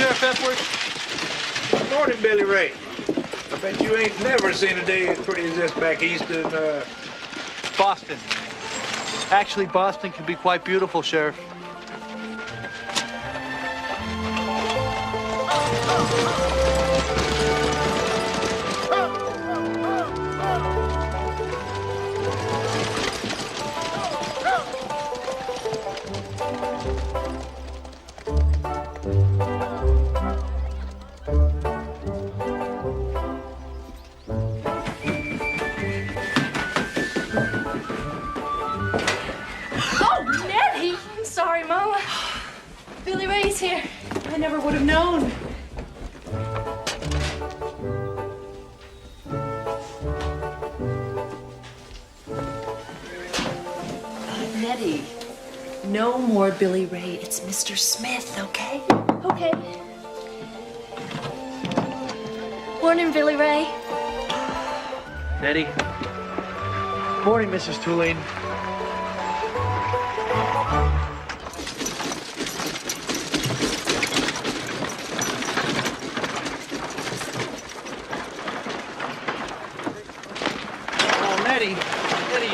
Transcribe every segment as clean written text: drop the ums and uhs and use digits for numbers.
Sheriff Epworth. Good morning, Billy Ray. I bet you ain't never seen a day as pretty as this back east in, Boston. Actually, Boston can be quite beautiful, Sheriff. Oh, Nettie! I'm sorry, Mama. Billy Ray's here. I never would have known. Nettie, no more Billy Ray. It's Mr. Smith, okay? Okay. Morning, Billy Ray. Nettie. Morning, Mrs. Tulane. Oh, Nettie,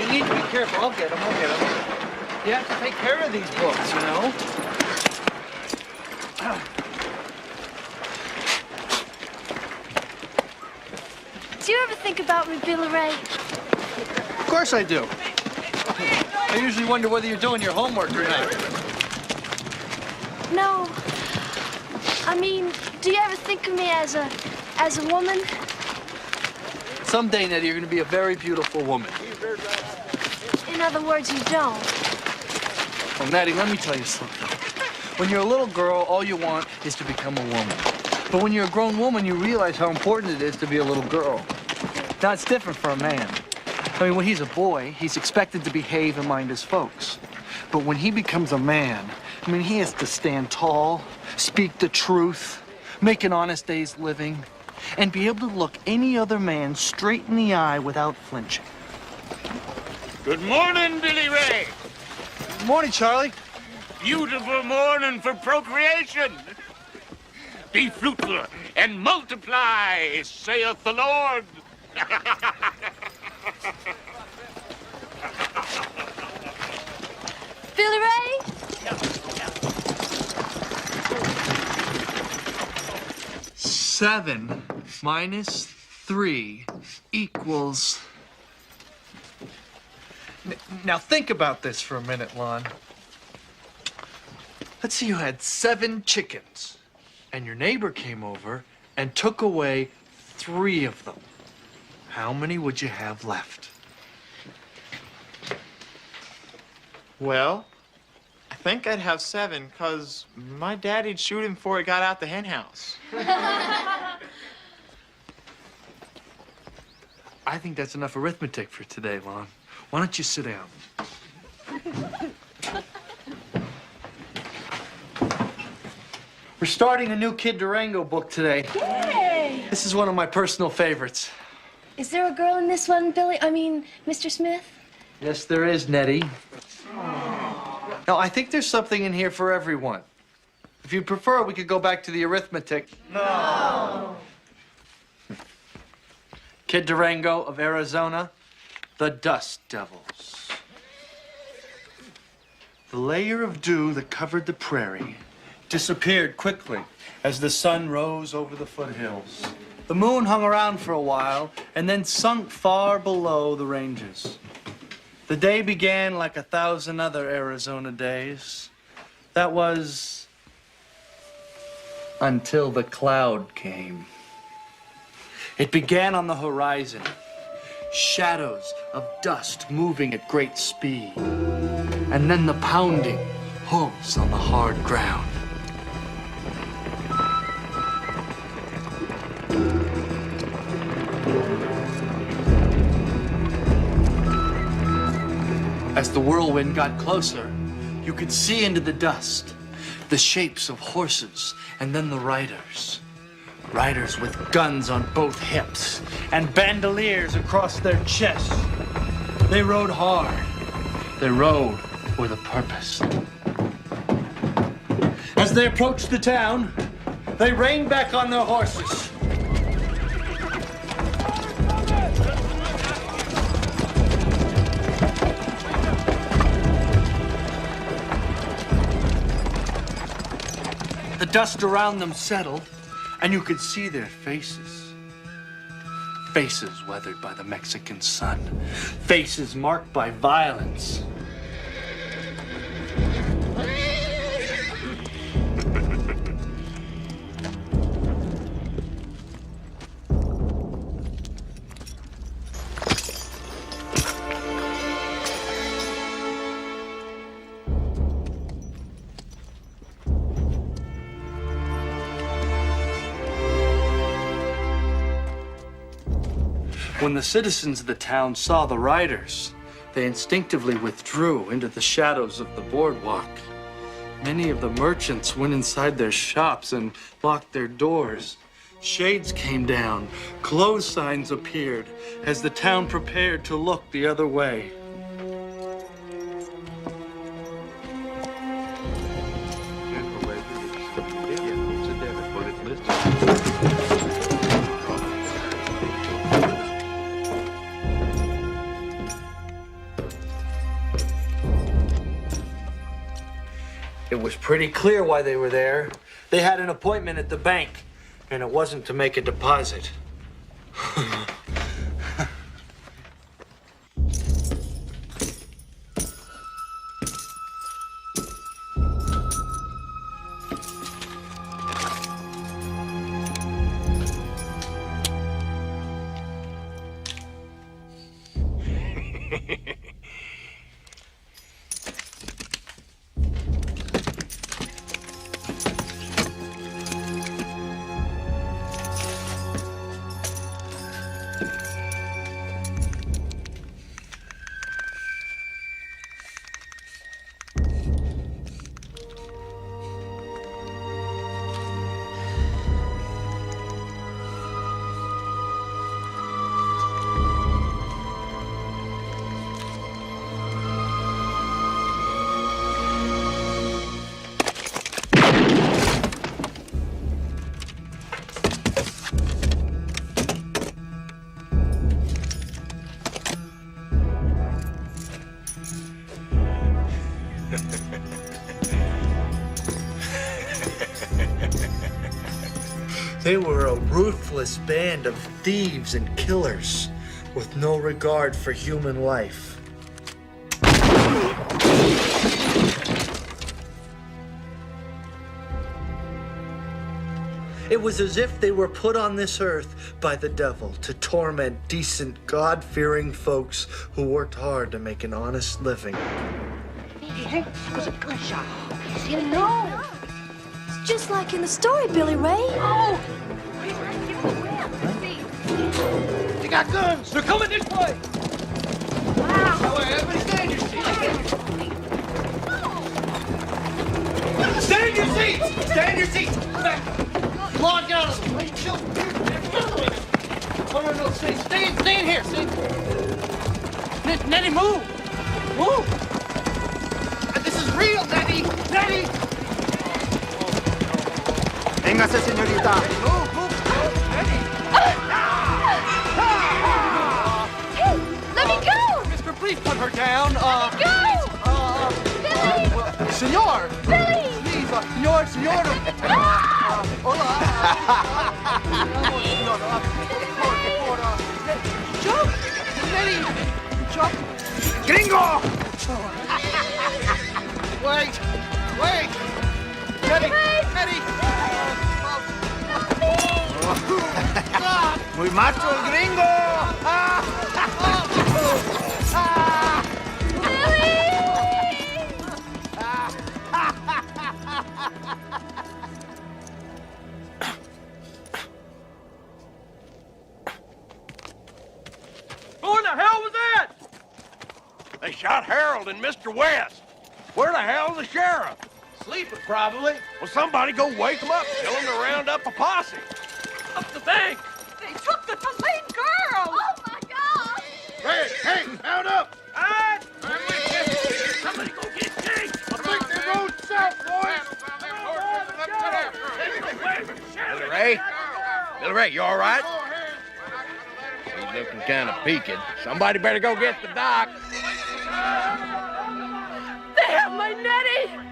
you need to be careful. I'll get him. You have to take care of these books, you know? Do you ever think about me, Billy Ray? Of course I do. I usually wonder whether you're doing your homework or not. No. I mean, do you ever think of me as a woman? Someday, Nettie, you're going to be a very beautiful woman. In other words, you don't. Well, Nettie, let me tell you something. When you're a little girl, all you want is to become a woman. But when you're a grown woman, you realize how important it is to be a little girl. Now, it's different for a man. I mean, when he's a boy, he's expected to behave and mind his folks. But when he becomes a man, I mean, he has to stand tall, speak the truth, make an honest day's living, and be able to look any other man straight in the eye without flinching. Good morning, Billy Ray. Good morning, Charlie. Beautiful morning for procreation. Be fruitful and multiply, saith the Lord. Billy Ray? 7 minus 3 equals... Now think about this for a minute, Lon. Let's say you had 7 chickens, and your neighbor came over and took away 3 of them. How many would you have left? Well, I think I'd have 7, because my daddy'd shoot him before he got out the hen house. I think that's enough arithmetic for today, Lon. Why don't you sit down? We're starting a new Kid Durango book today. Yay! This is one of my personal favorites. Is there a girl in this one, Mr. Smith? Yes, there is, Nettie. Now, I think there's something in here for everyone. If you prefer, we could go back to the arithmetic. No! Kid Durango of Arizona, the Dust Devils. The layer of dew that covered the prairie disappeared quickly as the sun rose over the foothills. The moon hung around for a while and then sunk far below the ranges. The day began like 1,000 other Arizona days. That was until the cloud came. It began on the horizon, shadows of dust moving at great speed, and then the pounding hooves on the hard ground. As the whirlwind got closer, you could see into the dust the shapes of horses and then the riders. Riders with guns on both hips and bandoliers across their chests. They rode hard. They rode with a purpose. As they approached the town, They reined back on their horses. The dust around them settled, and you could see their faces. Faces weathered by the Mexican sun. Faces marked by violence. When the citizens of the town saw the riders, they instinctively withdrew into the shadows of the boardwalk. Many of the merchants went inside their shops and locked their doors. Shades came down, close signs appeared as the town prepared to look the other way. It was pretty clear why they were there. They had an appointment at the bank, and it wasn't to make a deposit. They were a ruthless band of thieves and killers with no regard for human life. It was as if they were put on this earth by the devil to torment decent, God-fearing folks who worked hard to make an honest living. Hey, it was a good shot. You know. It's just like in the story, Billy Ray. Oh! They got guns. They're coming this way. Wow. Everybody stay in your seats. Stay in your seats. Stay in your seats. Back. Log out of the way. Chill. No, stay in here. Nettie, move. This is real, Nettie. Véngase, señorita. Move, Nettie. Hey, let me go! Mister, please put her down. Go! Billy! Senor. Billy! Please, senor. Hola. Jump! Nettie! Jump! Gringo! Wait! Nettie! Muy macho el gringo! Who in the hell was that? They shot Harold and Mr. West. Where the hell's the sheriff? Sleeping, probably. Well, somebody go wake him up. Tell him to round up a posse. Up the bank. They took the Delaney girl! Oh, my God! Hey, mount up! All right. Somebody go get Jake. Take the road south, boys! Come on, let's go. Ray, you all right? He's looking kind of peaked. Somebody better go get the doc. They have my Nettie!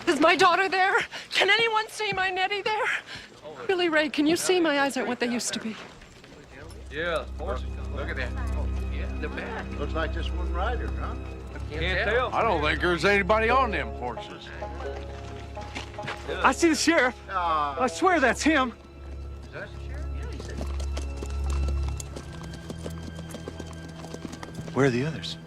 Is my daughter there? Can anyone see my Nettie there? Billy Ray, can you see my eyes aren't what they used to be? Yeah, horse. Look at that. Yeah, the back. Looks like just one rider, huh? Can't tell. I don't think there's anybody on them horses. I see the sheriff. I swear that's him. Where are the others?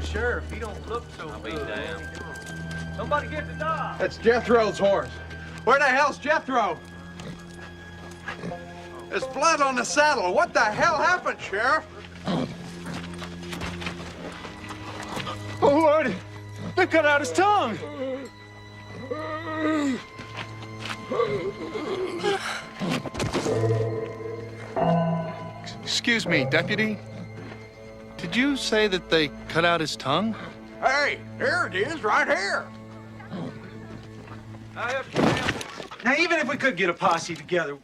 Sheriff, he don't look so good. Damn. Somebody get the dog. That's Jethro's horse. Where the hell's Jethro? There's blood on the saddle. What the hell happened, Sheriff? Oh, Lord. They cut out his tongue. Excuse me, deputy. Did you say that they cut out his tongue? Hey, here it is, right here. Now, even if we could get a posse together,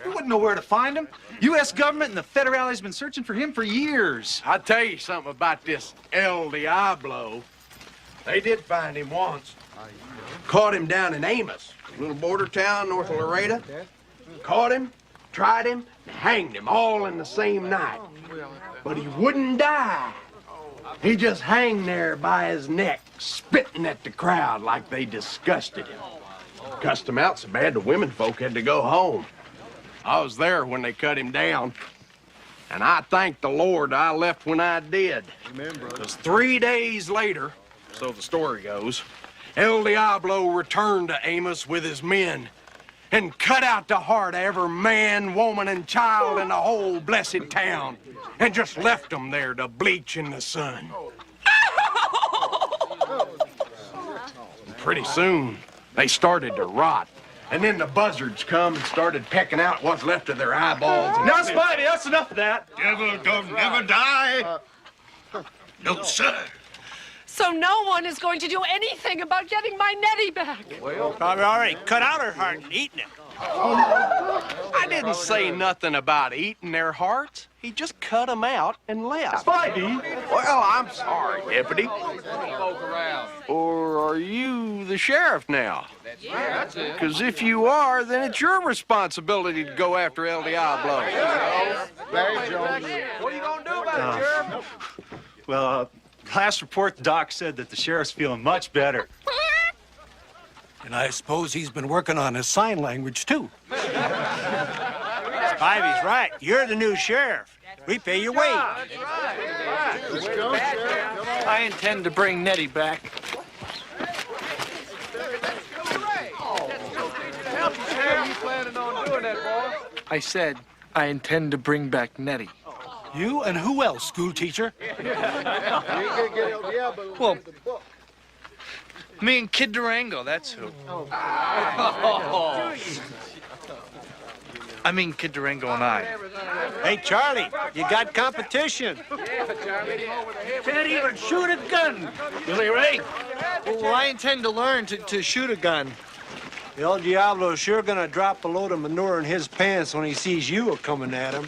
we wouldn't know where to find him. U.S. government and the Federales been searching for him for years. I'll tell you something about this El Diablo. They did find him once. Caught him down in Amos, a little border town north of Laredo. Caught him, tried him, and hanged him all in the same night. But he wouldn't die. He just hung there by his neck, spitting at the crowd like they disgusted him. Cussed him out so bad the women folk had to go home. I was there when they cut him down. And I thank the Lord I left when I did. Amen, brother. Because 3 days later, so the story goes, El Diablo returned to Amos with his men and cut out the heart of every man, woman, and child in the whole blessed town and just left them there to bleach in the sun. And pretty soon, they started to rot. And then the buzzards come and started pecking out what's left of their eyeballs. And Now, Spivey, that's enough of that. devil don't never die. No, sir. So no one is going to do anything about getting my Nettie back. Probably already cut out her heart and eaten it. I didn't say nothing about eating their hearts. He just cut them out and left. Spivey. Well, I'm sorry, deputy. Or are you the sheriff now? That's it. Because if you are, then it's your responsibility to go after El Diablo. Barry Jones. What are you going to do about it, Sheriff? Well, last report, the doc said that the sheriff's feeling much better. And I suppose he's been working on his sign language, too. Spivey's right. You're the new sheriff. We pay your wage. Let's go, Sheriff. Come on. I intend to bring Nettie back. I said I intend to bring back Nettie. You and who else, school teacher? You ain't gonna get El Diablo Well, with the book. Me and Kid Durango, that's who. I mean Kid Durango and I. Hey, Charlie, you got competition. Can't even shoot a gun. Billy Ray. Well, I intend to learn to shoot a gun. El Diablo's sure gonna drop a load of manure in his pants when he sees you coming at him.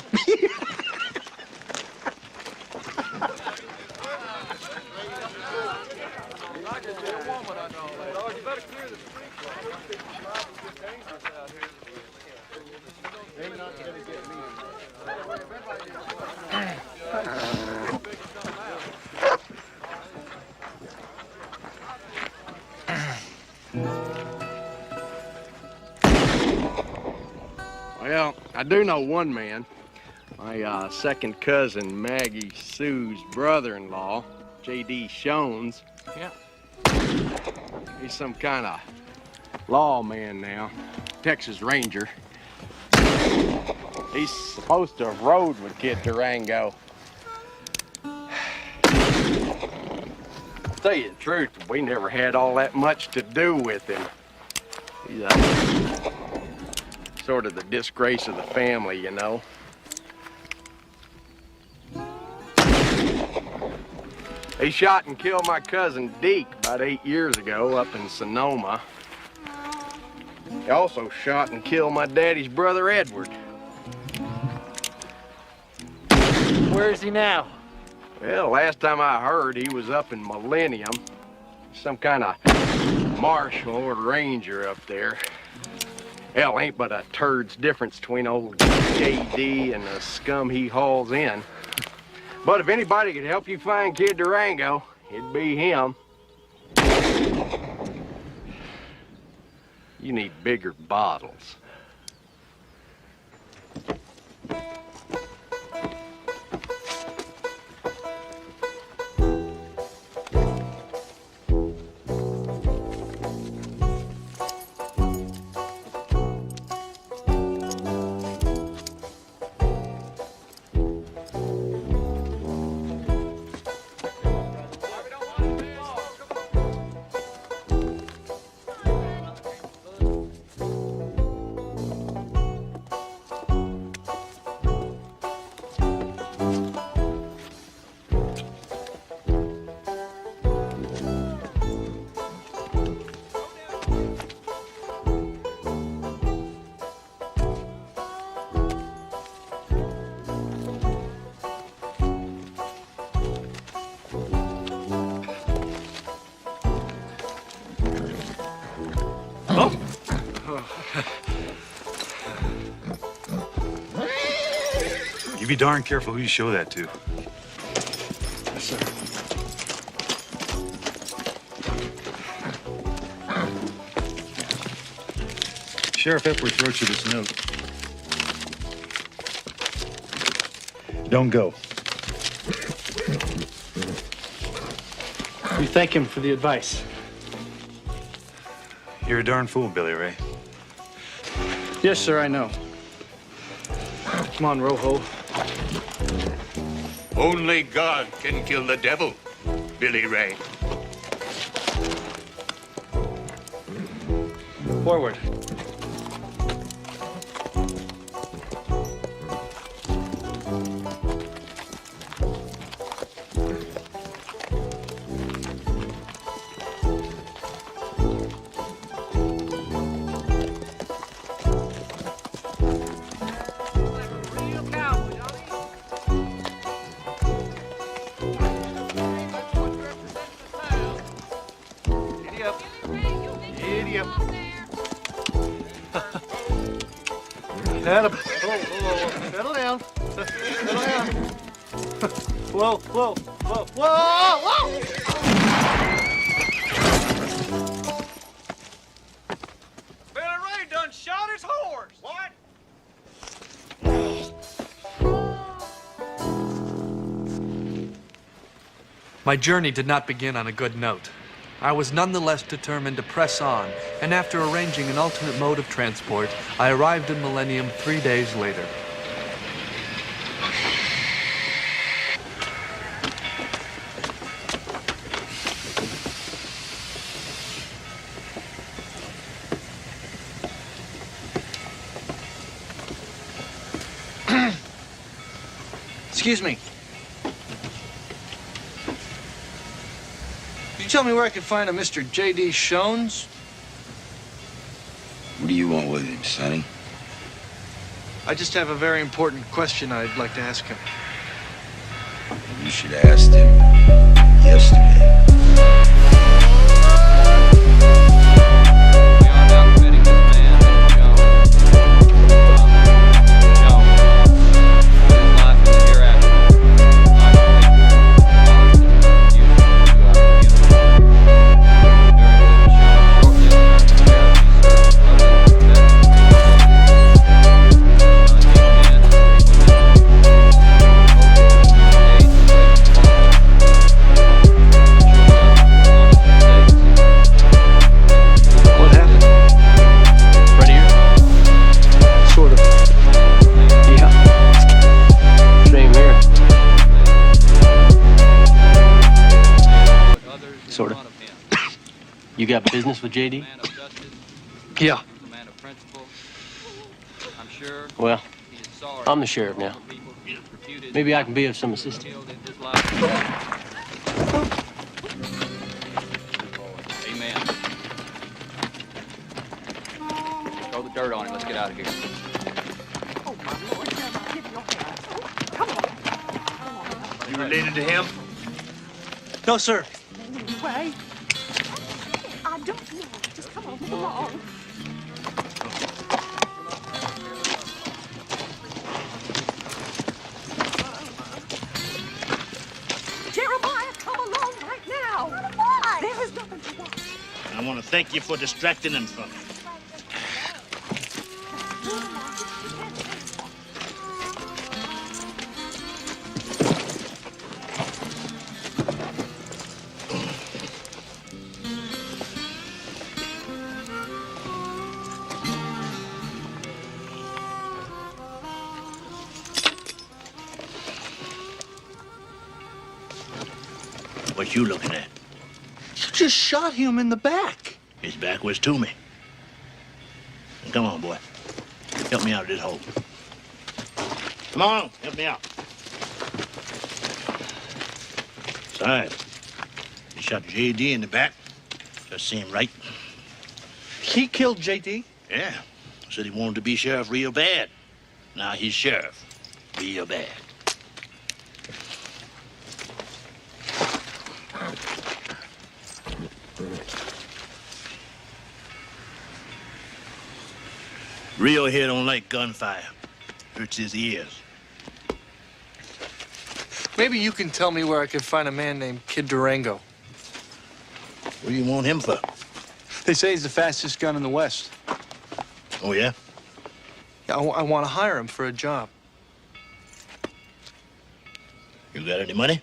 I do know one man. My second cousin, Maggie Sue's brother-in-law, J.D. Shones. Yeah. He's some kind of lawman now, Texas Ranger. He's supposed to have rode with Kid Durango. Tell you the truth, we never had all that much to do with him. He's sort of the disgrace of the family, you know. He shot and killed my cousin Deke about 8 years ago up in Sonoma. He also shot and killed my daddy's brother Edward. Where is he now? Well, last time I heard, he was up in Millennium. Some kind of marshal or ranger up there. Hell, ain't but a turd's difference between old J.D. and the scum he hauls in. But if anybody could help you find Kid Durango, it'd be him. You need bigger bottles. You be darn careful who you show that to. Yes, sir. Sheriff Epworth wrote you this note. Don't go. We thank him for the advice. You're a darn fool, Billy Ray. Yes, sir, I know. Come on, Rojo. Only God can kill the devil, Billy Ray. Forward. Settle down. Settle down. Whoa, whoa, whoa, whoa, whoa! Billy Ray done shot his horse. What? My journey did not begin on a good note. I was nonetheless determined to press on, and after arranging an alternate mode of transport, I arrived in Millennium 3 days later. Excuse me. Can you tell me where I can find a Mr. J.D. Shones? What do you want with him, Sonny? I just have a very important question I'd like to ask him. You should have asked him yesterday. You got business with JD? Yeah. Well, I'm the sheriff now. Maybe I can be of some assistance. Amen. Throw the dirt on him. Let's get out of here. You related to him? No, sir. Anyway, I don't know. Just come along. Jeremiah, come along right now. There is nothing to watch. I want to thank you for distracting him from me. What you looking at? You just shot him in the back. His back was to me. Come on, boy. Help me out of this hole. Come on, help me out. Besides, you shot J.D. in the back. Just seemed right. He killed J.D.? Yeah. Said he wanted to be sheriff real bad. Now he's sheriff. Real bad. Rio here don't like gunfire. Hurts his ears. Maybe you can tell me where I can find a man named Kid Durango. What do you want him for? They say he's the fastest gun in the West. Oh, yeah? Yeah, I want to hire him for a job. You got any money?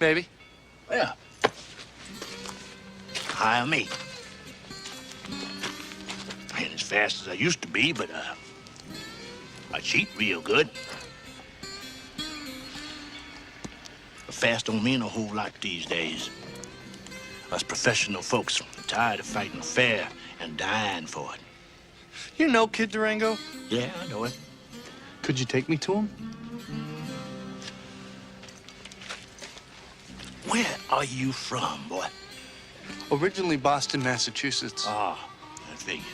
Maybe. Yeah. Hire me. I ain't as fast as I used to be, but I cheat real good. But fast don't mean a whole lot these days. Us professional folks are tired of fighting fair and dying for it. You know Kid Durango? Yeah, I know it. Could you take me to him? Where are you from, boy? Originally Boston, Massachusetts. Ah, that figures.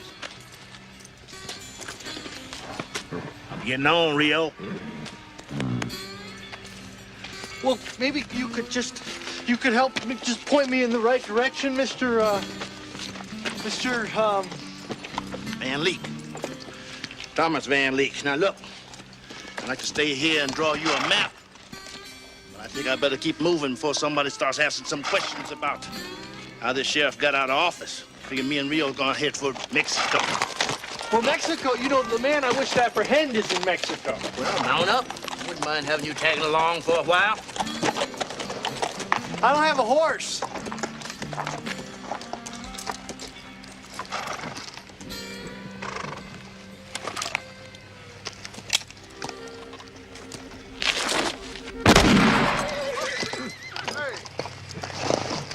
I'm getting on, Rio. Well, maybe you could help me, just point me in the right direction, Mr. Van Leek. Thomas Van Leek. Now, look, I'd like to stay here and draw you a map. But I think I better keep moving before somebody starts asking some questions about how this sheriff got out of office. Figure me and Rio are gonna head for Mexico. Well, Mexico, you know, the man I wish to apprehend is in Mexico. Well, mount up. Wouldn't mind having you tagging along for a while. I don't have a horse.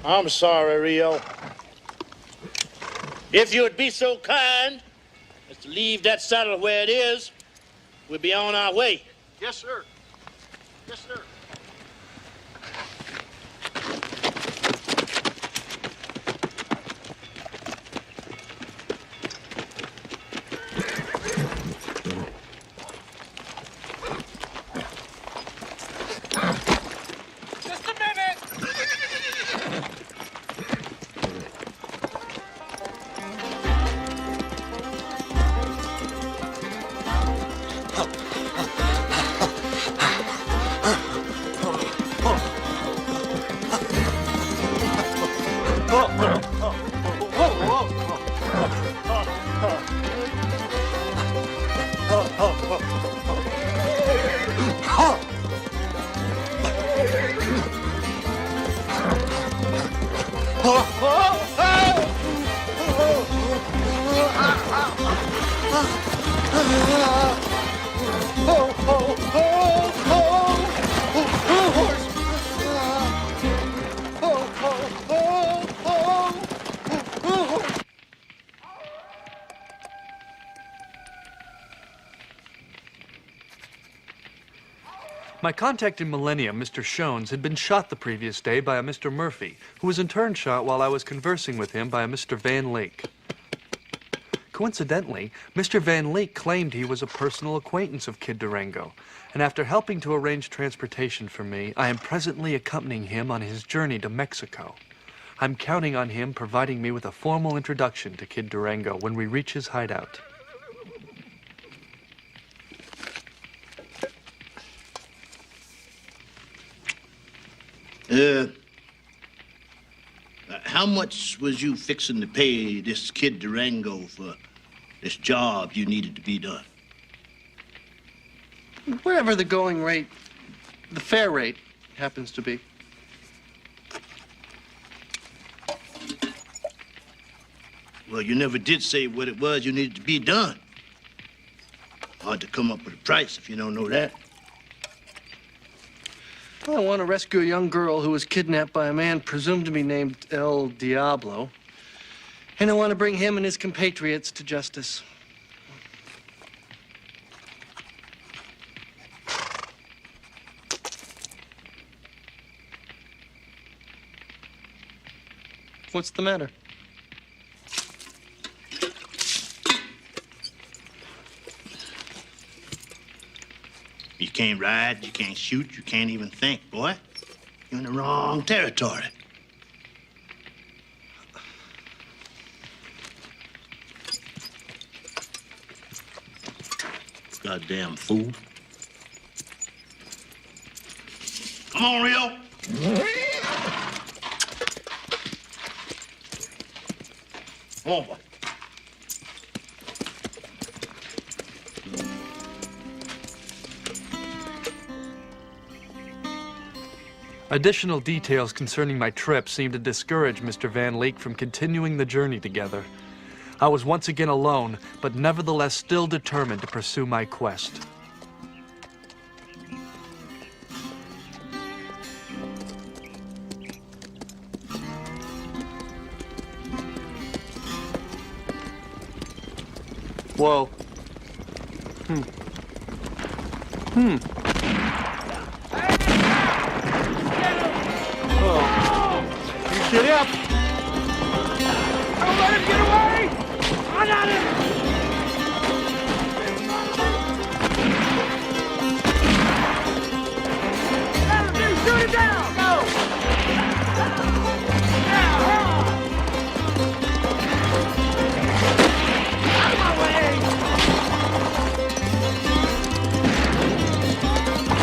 I'm sorry, Rio. If you would be so kind as to leave that saddle where it is, we'll be on our way. Yes, sir. Yes, sir. Just a minute. My contact in Millennium, Mr. Shones, had been shot the previous day by a Mr. Murphy, who was in turn shot while I was conversing with him by a Mr. Van Lake. Coincidentally, Mr. Van Lake claimed he was a personal acquaintance of Kid Durango, and after helping to arrange transportation for me, I am presently accompanying him on his journey to Mexico. I'm counting on him providing me with a formal introduction to Kid Durango when we reach his hideout. How much was you fixing to pay this Kid Durango for this job you needed to be done? Whatever the going rate, the fair rate happens to be. Well, you never did say what it was you needed to be done. Hard to come up with a price if you don't know that. Well, I want to rescue a young girl who was kidnapped by a man presumed to be named El Diablo. And I want to bring him and his compatriots to justice. What's the matter? You can't ride, you can't shoot, you can't even think, boy. You're in the wrong territory. Goddamn fool. Come on, Rio. Come on, boy. Additional details concerning my trip seemed to discourage Mr. Van Leek from continuing the journey together. I was once again alone, but nevertheless still determined to pursue my quest. Whoa. Get up! Don't let him get away! I got him! Let him do! Shoot him down! Go! Out of my way!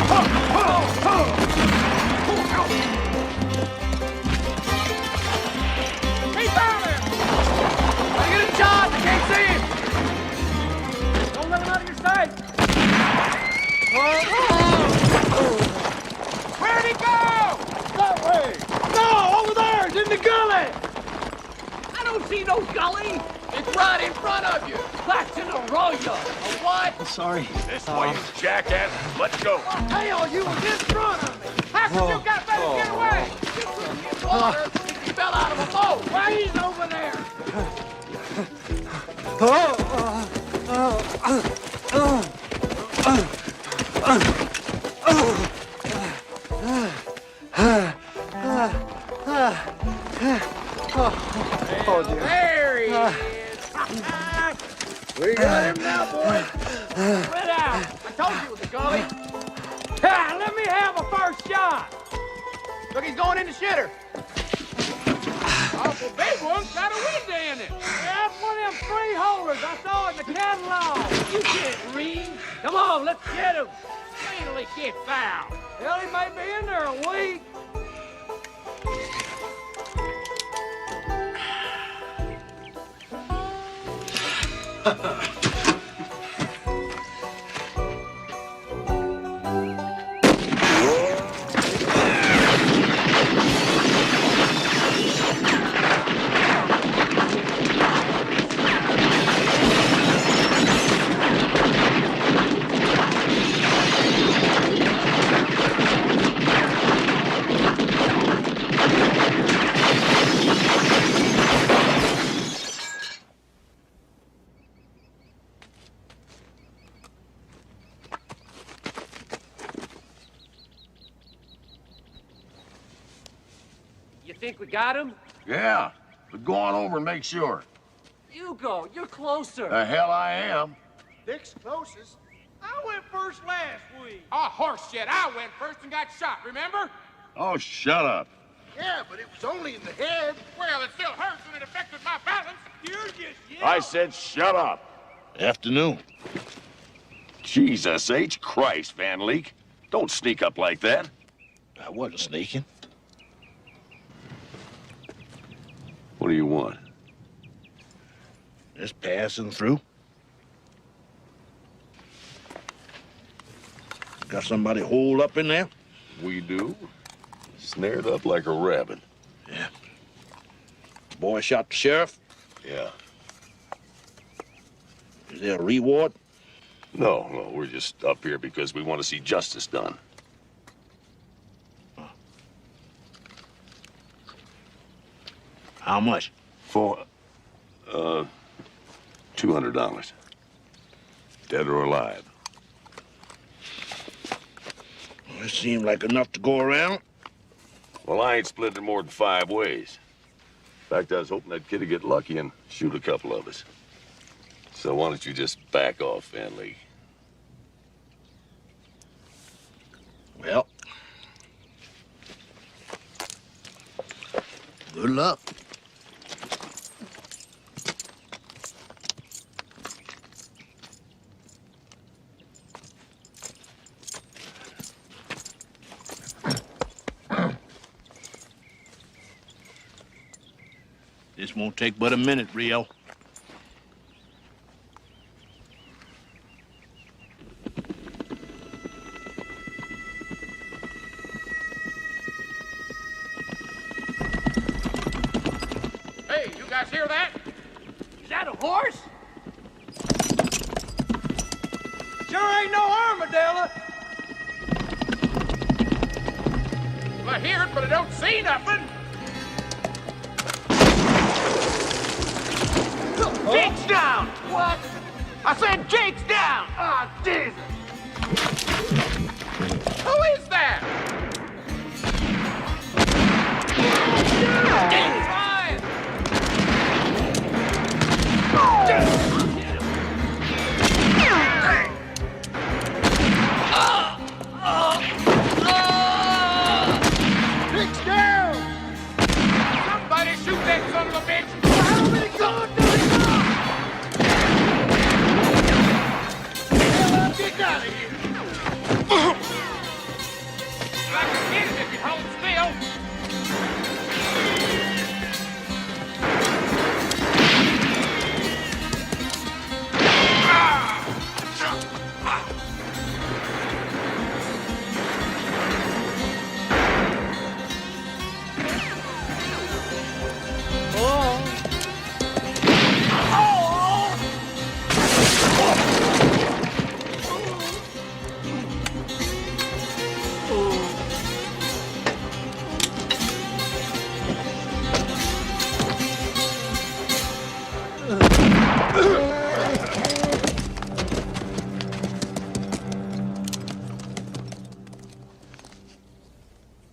Ho! Ho! Ho! Where'd he go? That way. No, over there. It's in the gully. I don't see no gully. It's right in front of you. That's an arroyo. A what? I'm sorry. This way, you jackass. Let's go. Hell, you was in front of me. How come you got better get away? You couldn't get water. You fell out of a boat. Well, he's over there. Oh, dear. There he is. We got him now, boys. Spread out. I told you it was a gully. Let me have a first shot. Look, he's going in the shitter. Awful big one. Got a window in it. Yeah, that's one of them freeholders I saw in the catalog. You can't read. Come on, let's get him. Wait till he gets foul. Hell, he may be in there a week. think we got him? Yeah, but go on over and make sure. You go. You're closer. The hell I am. Dick's closest. I went first last week. Oh, horse shit. I went first and got shot, remember? Oh, shut up. Yeah, but it was only in the head. Well, it still hurts and it affected my balance. You're just yelling. I said shut up. Afternoon. Jesus H. Christ, Van Leek. Don't sneak up like that. I wasn't sneaking. What do you want? Just passing through. Got somebody holed up in there? We do. Snared up like a rabbit. Yeah. Boy shot the sheriff? Yeah. Is there a reward? No, we're just up here because we want to see justice done. How much? For, $200. Dead or alive. It seemed like enough to go around. Well, I ain't split it more than 5 ways. In fact, I was hoping that kid'd get lucky and shoot a couple of us. So why don't you just back off, Van Leek? Well, good luck. This won't take but a minute, Rio. Hey, you guys hear that? Is that a horse? Sure ain't no armadillo. Well, I hear it, but I don't see nothing. Jake's down! What? I said Jake's down! Ah, Jesus! Who is that? Jake's fine! Jake's down! Somebody shoot that son of a bitch! How many guns do we got? Get out of here! I can get it if you hold still.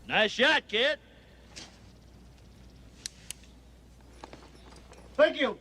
Nice shot, kid. Thank you.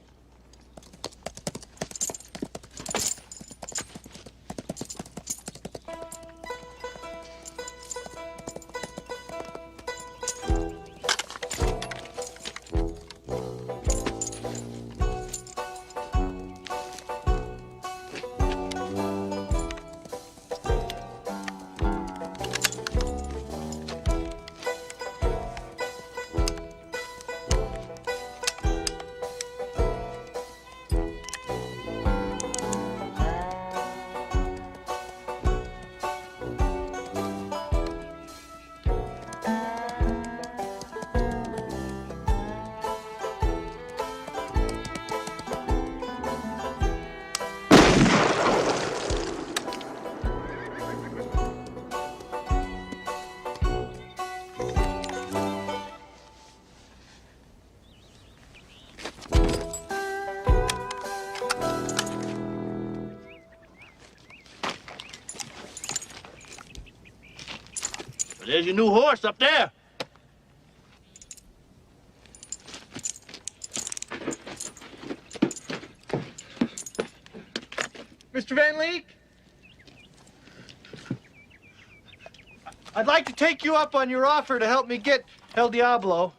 There's your new horse up there. Mr. Van Leek? I'd like to take you up on your offer to help me get El Diablo.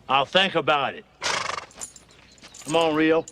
I'll think about it. Come on, Rio.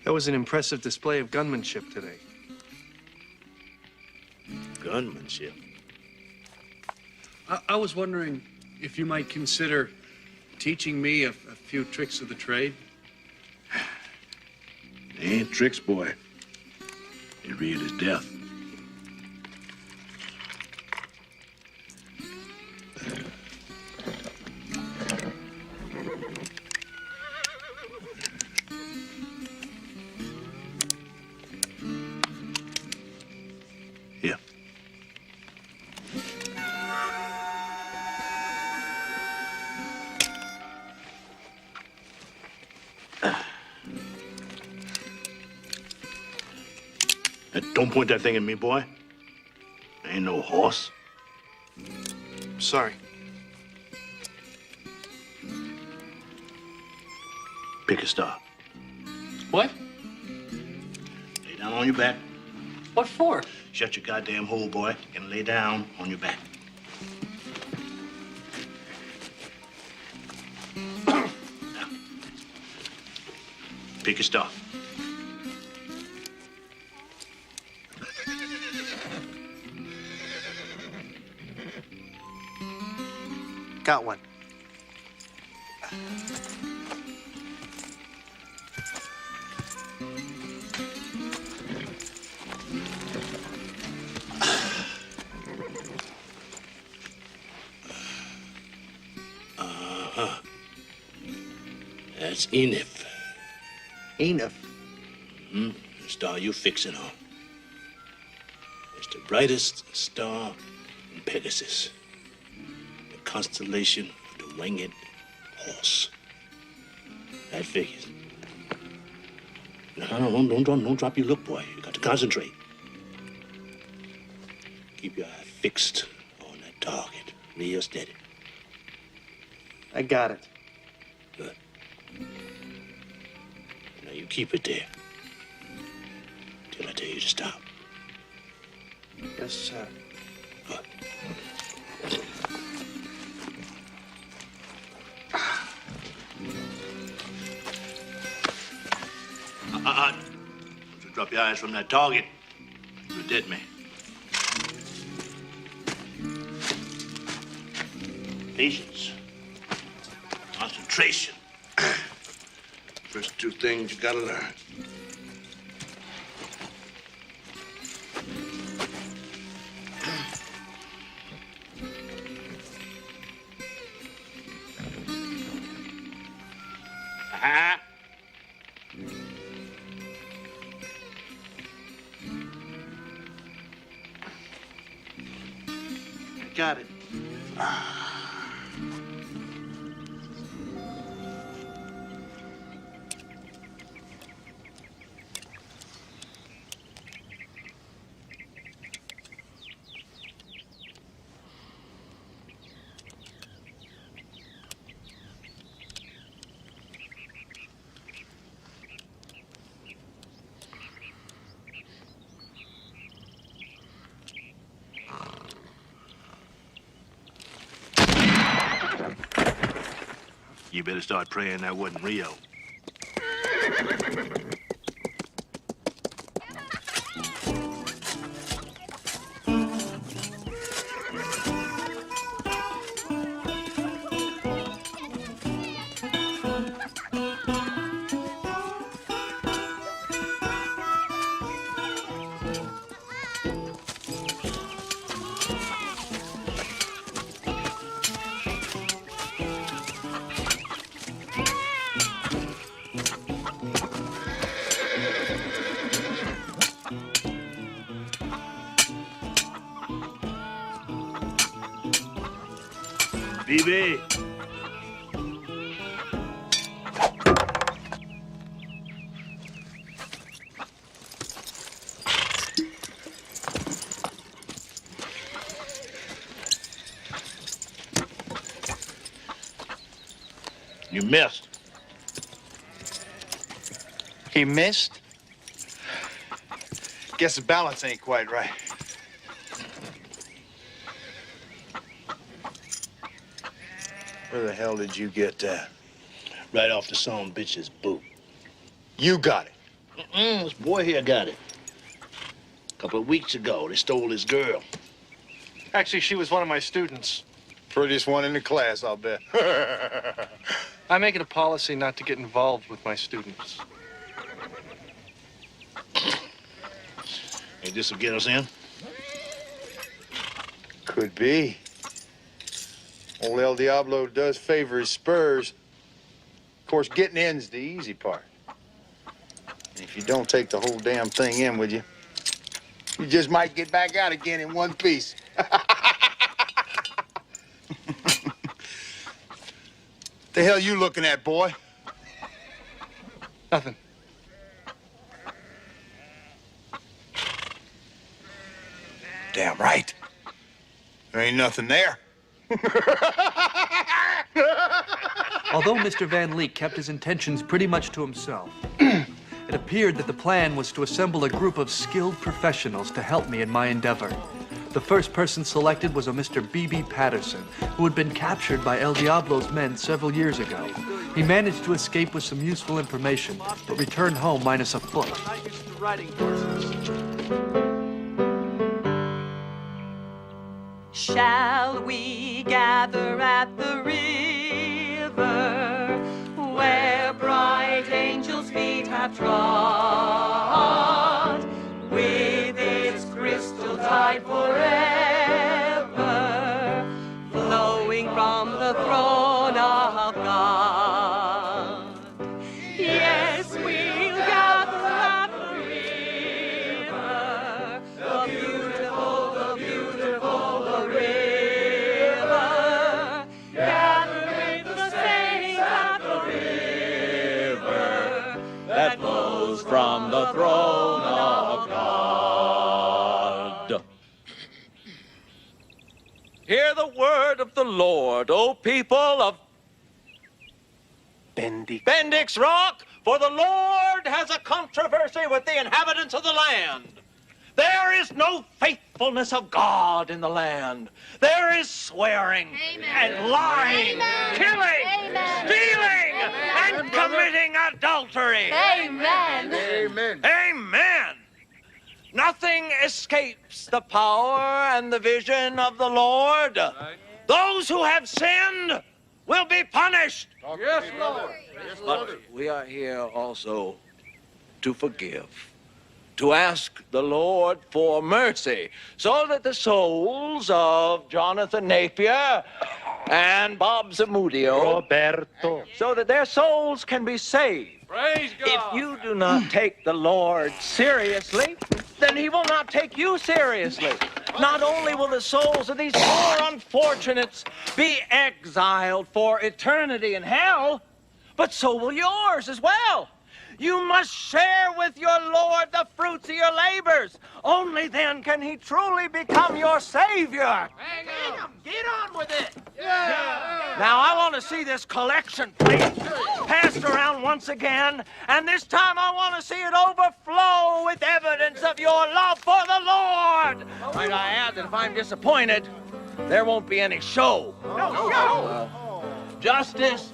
That was an impressive display of gunmanship today. Gunmanship? I was wondering if you might consider teaching me a few tricks of the trade. They ain't tricks, boy. They're real as death. Here. Don't point that thing at me, boy. I ain't no horse. Sorry. Pick a star. What? Lay down on your back. What for? Shut your goddamn hole, boy, and lay down on your back. Now, pick a star. Got one. That's Enif. Enif? Hmm? The star you fixing on. It's the brightest star in Pegasus. The constellation of the winged horse. That figures. No, don't drop your look, boy. You got to concentrate. Keep your eye fixed on that target. Real steady. I got it. Good. Now you keep it there. Till I tell you to stop. Yes, sir. Good. Don't you drop your eyes from that target. You're a dead man. Patience. Concentration. First two things you gotta learn. Ah. Got it. You better start praying that wasn't Rio. BB. You missed. He missed? Guess the balance ain't quite right. Where the hell did you get that? Right off the son bitch's boot. You got it. This boy here got it. A couple of weeks ago, they stole his girl. Actually, she was one of my students. Prettiest one in the class, I'll bet. I make it a policy not to get involved with my students. Hey, this'll get us in? Could be. Old El Diablo does favor his spurs. Of course, getting in's the easy part. If you don't take the whole damn thing in with you, you just might get back out again in one piece. The hell you looking at, boy? Nothing. Damn right. There ain't nothing there. Although Mr. Van Leek kept his intentions pretty much to himself, it appeared that the plan was to assemble a group of skilled professionals to help me in my endeavor. The first person selected was a Mr. B.B. Patterson, who had been captured by El Diablo's men several years ago. He managed to escape with some useful information, but returned home minus a foot. Shall we gather at the river where bright angels' feet have trod, with its crystal tide forever flowing from the throne of God? Yes, we'll gather at the river, the beautiful river, gather with the saints at the river that flows from the throne of God. Hear the word of the Lord, O people of Bendix Rock, for the Lord has a controversy with the inhabitants of the land. There is no faithfulness of God in the land. There is swearing and lying, killing, stealing, and committing adultery. Amen. Amen. Nothing escapes the power and the vision of the Lord. Those who have sinned will be punished. Yes, Lord. But we are here also to forgive, to ask the Lord for mercy, so that the souls of Jonathan Napier and Bob Zamudio, Roberto, so that their souls can be saved. Praise God. If you do not take the Lord seriously, then he will not take you seriously. Not only will the souls of these poor unfortunates be exiled for eternity in hell, but so will yours as well. You must share with your Lord the fruits of your labors. Only then can he truly become your Savior. Hang on. Get on with it. Yeah. Now, I want to see this collection plate passed around once again, and this time I want to see it overflow with evidence of your love for the Lord. Might I add that if I'm disappointed, there won't be any show. No. Justice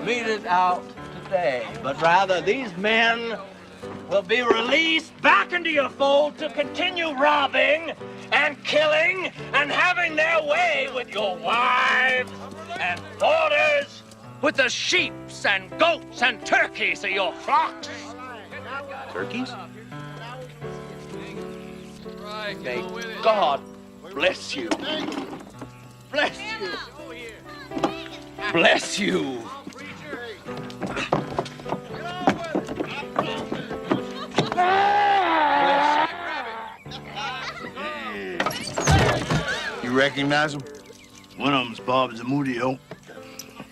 meted out today, but rather these men will be released back into your fold to continue robbing and killing and having their way with your wives and daughters, with the sheeps and goats and turkeys of your flocks. Turkeys? May God bless you. Bless you. Bless you. You recognize him? One of them's Bob Zamudio.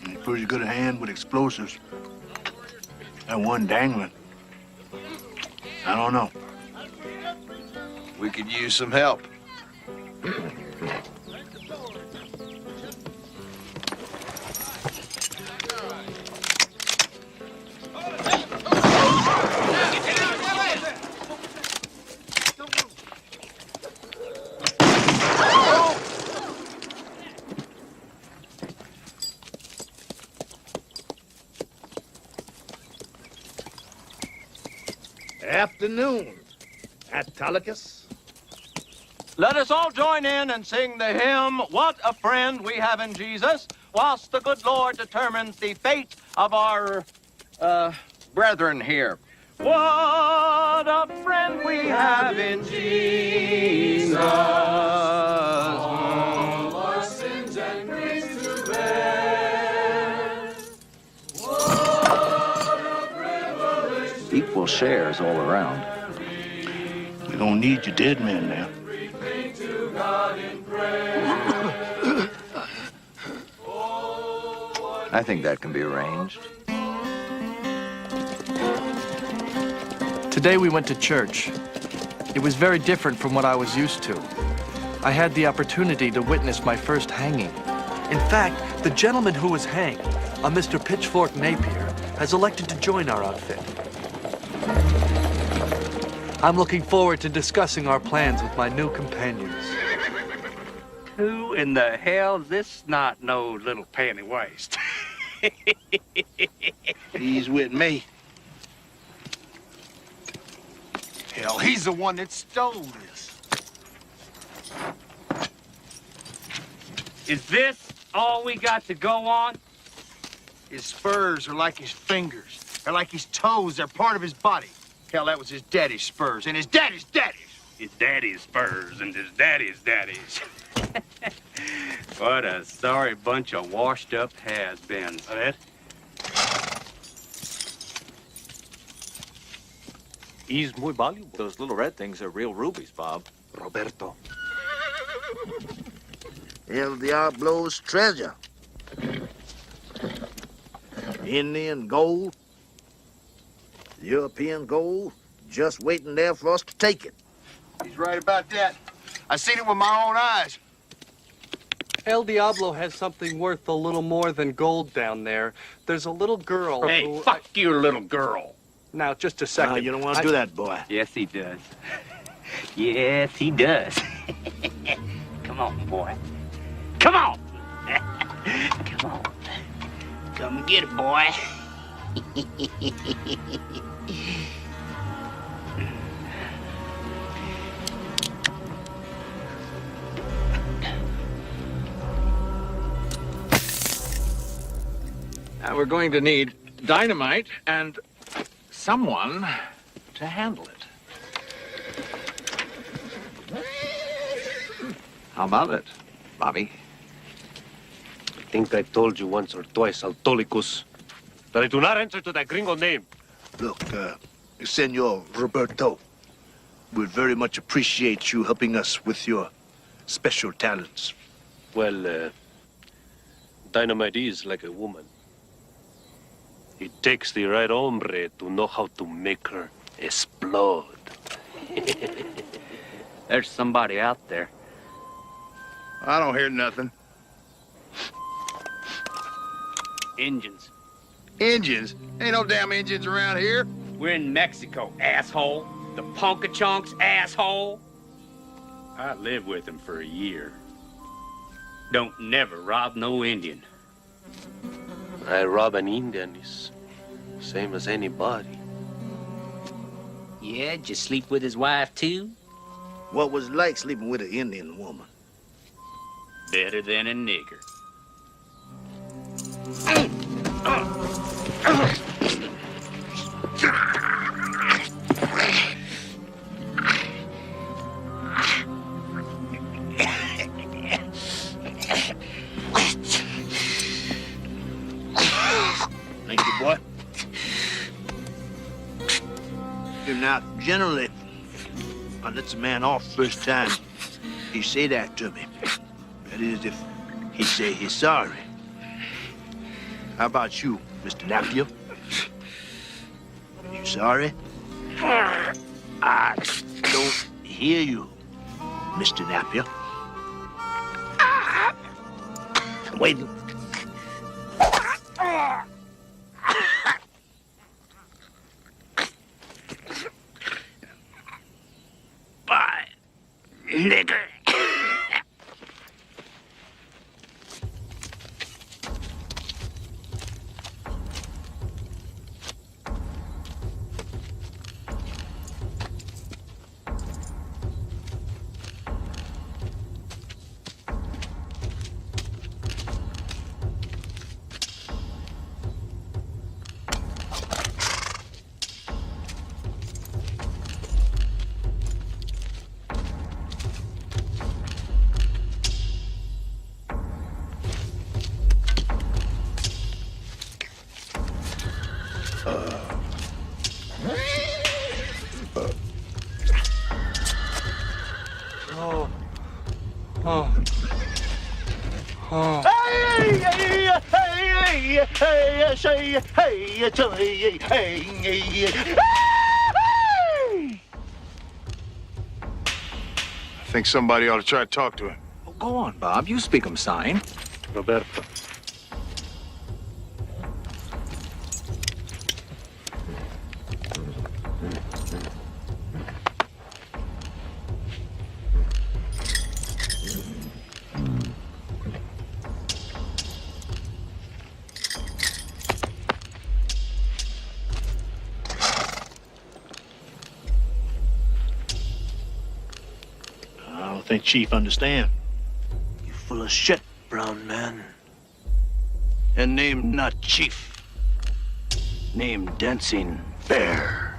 He's pretty good at hand with explosives. That one dangling. I don't know. We could use some help. Afternoon, Autolycus. Let us all join in and sing the hymn, What a Friend We Have in Jesus, whilst the good Lord determines the fate of our, brethren here. What a friend we have in Jesus. All our sins and griefs to bear. Equal shares all around. We don't need your dead men now. I think that can be arranged. Today we went to church. It was very different from what I was used to. I had the opportunity to witness my first hanging. In fact, the gentleman who was hanged, a Mr. Pitchfork Napier, has elected to join our outfit. I'm looking forward to discussing our plans with my new companions. Who in the hell's this snot-nosed little panty waist? He's with me. Hell, he's the one that stole this. Is this all we got to go on? His spurs are like his fingers. They're like his toes. They're part of his body. Hell, that was his daddy's spurs and his daddy's daddy's. His daddy's spurs and his daddy's daddies. What a sorry bunch of washed-up has-beens, Ed. He's muy valuable. Those little red things are real rubies, Bob. Roberto. El Diablo's treasure. Indian gold. European gold. Just waiting there for us to take it. He's right about that. I seen it with my own eyes. El Diablo has something worth a little more than gold down there. There's a little girl Hey, who... fuck you, little girl. Now, just a second. No, you don't want to do that, boy. Yes, he does. Yes, he does. Come on, boy. Come on. Come on. Come and get it, boy. Now we're going to need dynamite and someone to handle it. How about it, Bobby? I think I told you once or twice, Autolycus, that I do not answer to that gringo name. Look, Senor Roberto, we'd very much appreciate you helping us with your special talents. Well, dynamite is like a woman. It takes the right hombre to know how to make her explode. There's somebody out there. I don't hear nothing. Engines. Engines? Ain't no damn engines around here. We're in Mexico, asshole. The Punkachunks, asshole. I lived with him for a year. Don't never rob no Indian. I rob an Indian is same as anybody. Yeah, did you sleep with his wife, too? What was it like sleeping with an Indian woman? Better than a nigger. Thank you, boy. Now, generally, I let a man off first time. He say that to me. That is, if He say he's sorry. How about you, Mr. Napier? You sorry? I don't hear you, Mr. Napier. Wait. Bye, nigger. I think somebody ought to try to talk to him. Well, go on, Bob. You speak 'em sign. Roberto. I don't think Chief understand. You full of shit, brown man. And name not Chief. Name Dancing Bear.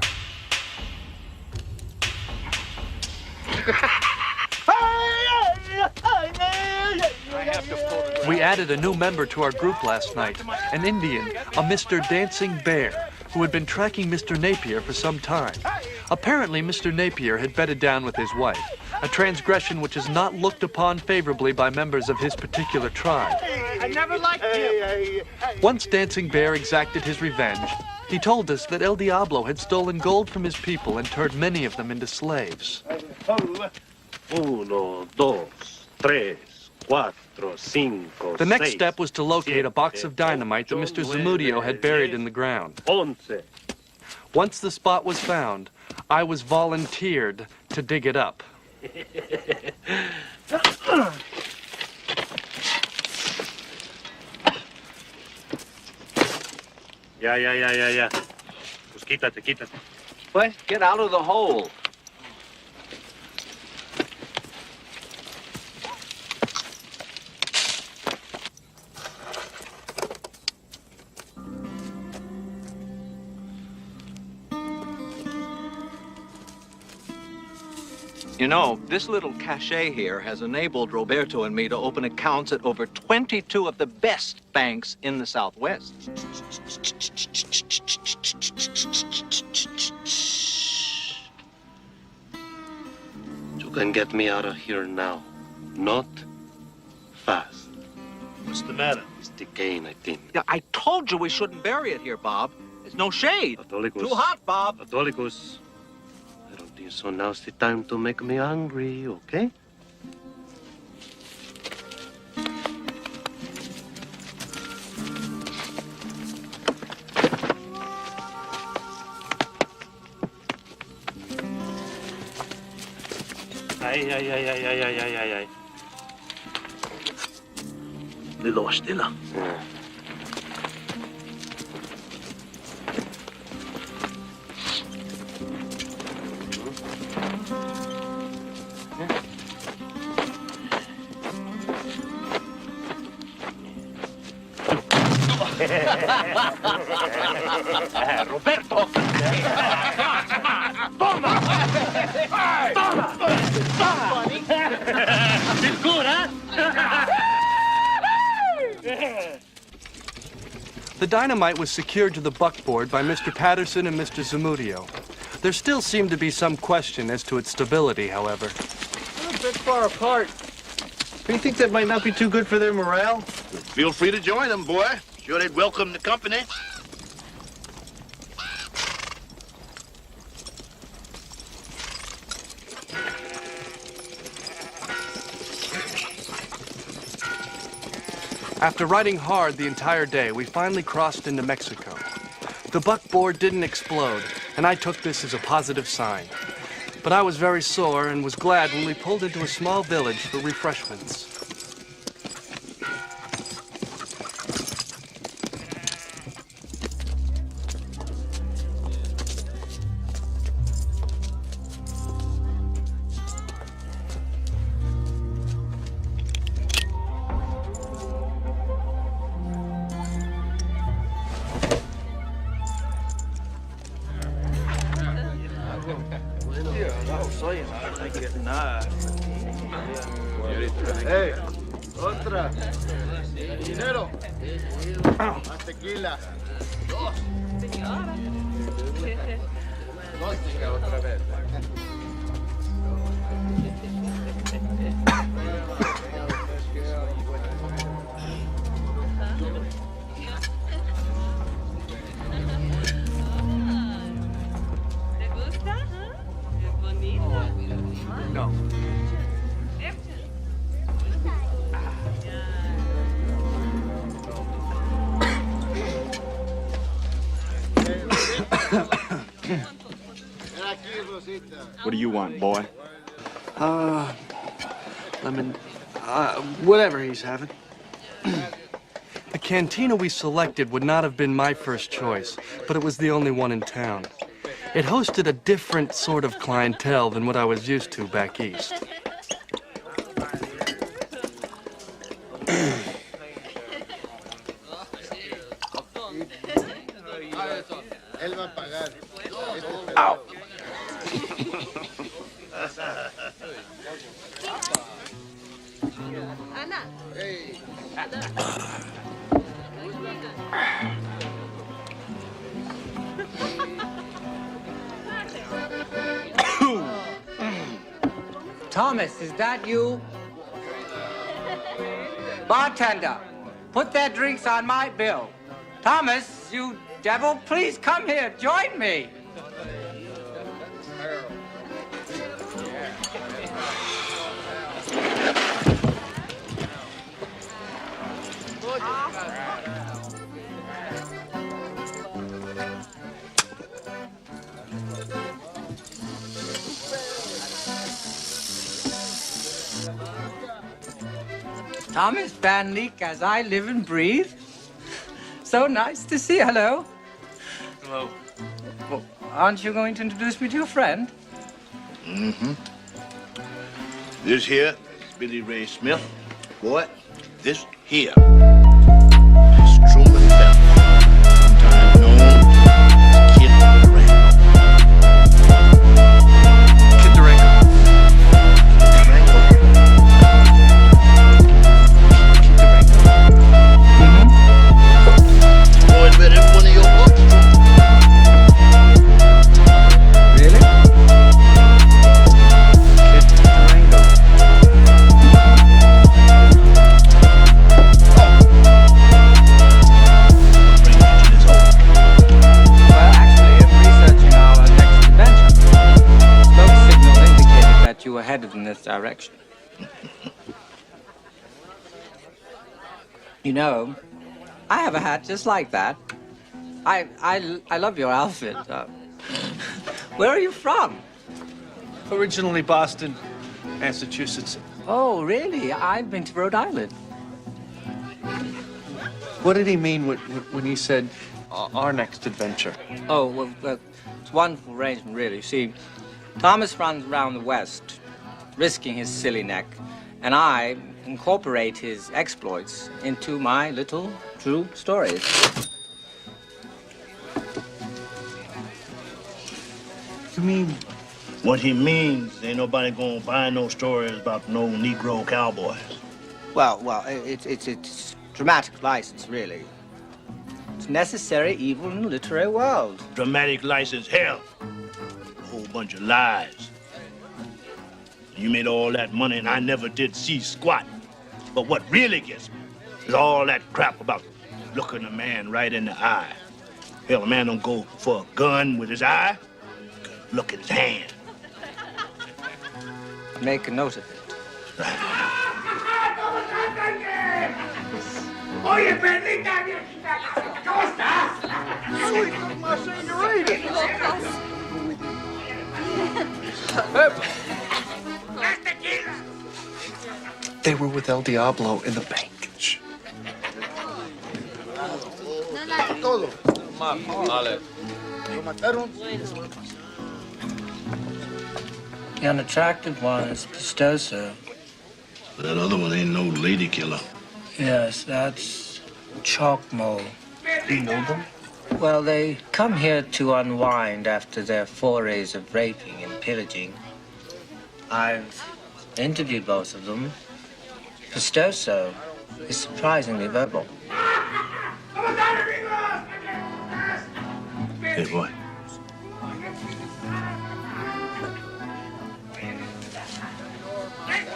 We added a new member to our group last night, an Indian, a Mr. Dancing Bear, who had been tracking Mr. Napier for some time. Apparently, Mr. Napier had bedded down with his wife, a transgression which is not looked upon favorably by members of his particular tribe. I never liked him. Once Dancing Bear exacted his revenge, he told us that El Diablo had stolen gold from his people and turned many of them into slaves. Uno, dos, tres, cuatro, cinco, The next seis, step was to locate a box of dynamite that Mr. Zamudio had buried in the ground. Once the spot was found, I was volunteered to dig it up. Ya. Pues quítate. What? Get out of the hole. You know, this little cachet here has enabled Roberto and me to open accounts at over 22 of the best banks in the Southwest. You can get me out of here now. Not fast. What's the matter? It's decaying, I think. Yeah, I told you we shouldn't bury it here, Bob. There's no shade. Catholicos. Too hot, Bob. Catholicos. I don't think so. Now's the time to make me angry, okay? Ay. Lilo, stiller. Yeah. Roberto! Toma! Feel good, huh? The dynamite was secured to the buckboard by Mr. Patterson and Mr. Zamudio. There still seemed to be some question as to its stability, however. We're a bit far apart. Do you think that might not be too good for their morale? Feel free to join them, boy. Sure they'd welcome the company. After riding hard the entire day, we finally crossed into Mexico. The buckboard didn't explode, and I took this as a positive sign. But I was very sore and was glad when we pulled into a small village for refreshments. Hey, otra. Dinero. Más tequila. Dos. Otra vez. ¿Te gusta? Es bonito. No. What do you want, boy? Whatever he's having. The cantina we selected would not have been my first choice, but it was the only one in town. It hosted a different sort of clientele than what I was used to back east. Ow. Thomas, is that you? Bartender, put their drinks on my bill. Thomas, you devil, please come here, join me. Thomas Van Leek, as I live and breathe. So nice to see you. Hello. Hello. Well, aren't you going to introduce me to your friend? Mm-hmm. This here is Billy Ray Smith. Boy, this here is Truman Bell, sometimes known as Kid Durango. Kid Durango. Boys read every one of your books. Really? Kid Durango. Well, actually, I'm researching our next adventure. Smoke signal indicated that you were headed in this direction. You know, I have a hat just like that. I love your outfit. Where are you from? Originally Boston, Massachusetts. Oh, really? I've been to Rhode Island. What did he mean when he said our next adventure? Oh, well, it's a wonderful arrangement, really. You see, Thomas runs around the West, risking his silly neck, and I incorporate his exploits into my little true stories. You mean? What he means, ain't nobody gonna buy no stories about no Negro cowboys. Well, it's dramatic license, really. It's necessary evil in the literary world. Dramatic license, hell. A whole bunch of lies. You made all that money and I never did see squat. But what really gets me is all that crap about looking a man right in the eye. Hell, a man don't go for a gun with his eye. Look at his hand. Make a note of it. Oye, Perlita, ¿cómo estás? Soy más señorita. They were with El Diablo in the bank. The unattractive one is Pistoso. That other one ain't no lady killer. Yes, that's Chalkmo. You know them? Well, they come here to unwind after their forays of raping and pillaging. I've interviewed both of them. Pistoso is surprisingly verbal. Hey, boy.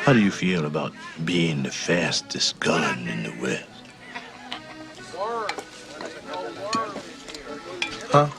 How do you feel about being the fastest gun in the West? Huh?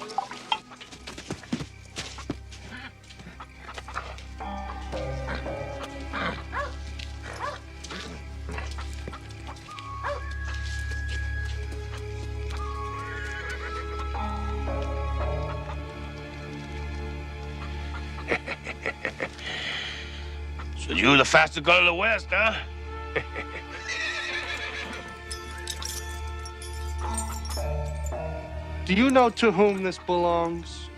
So you're the fastest gun in the West, huh? Do you know to whom this belongs?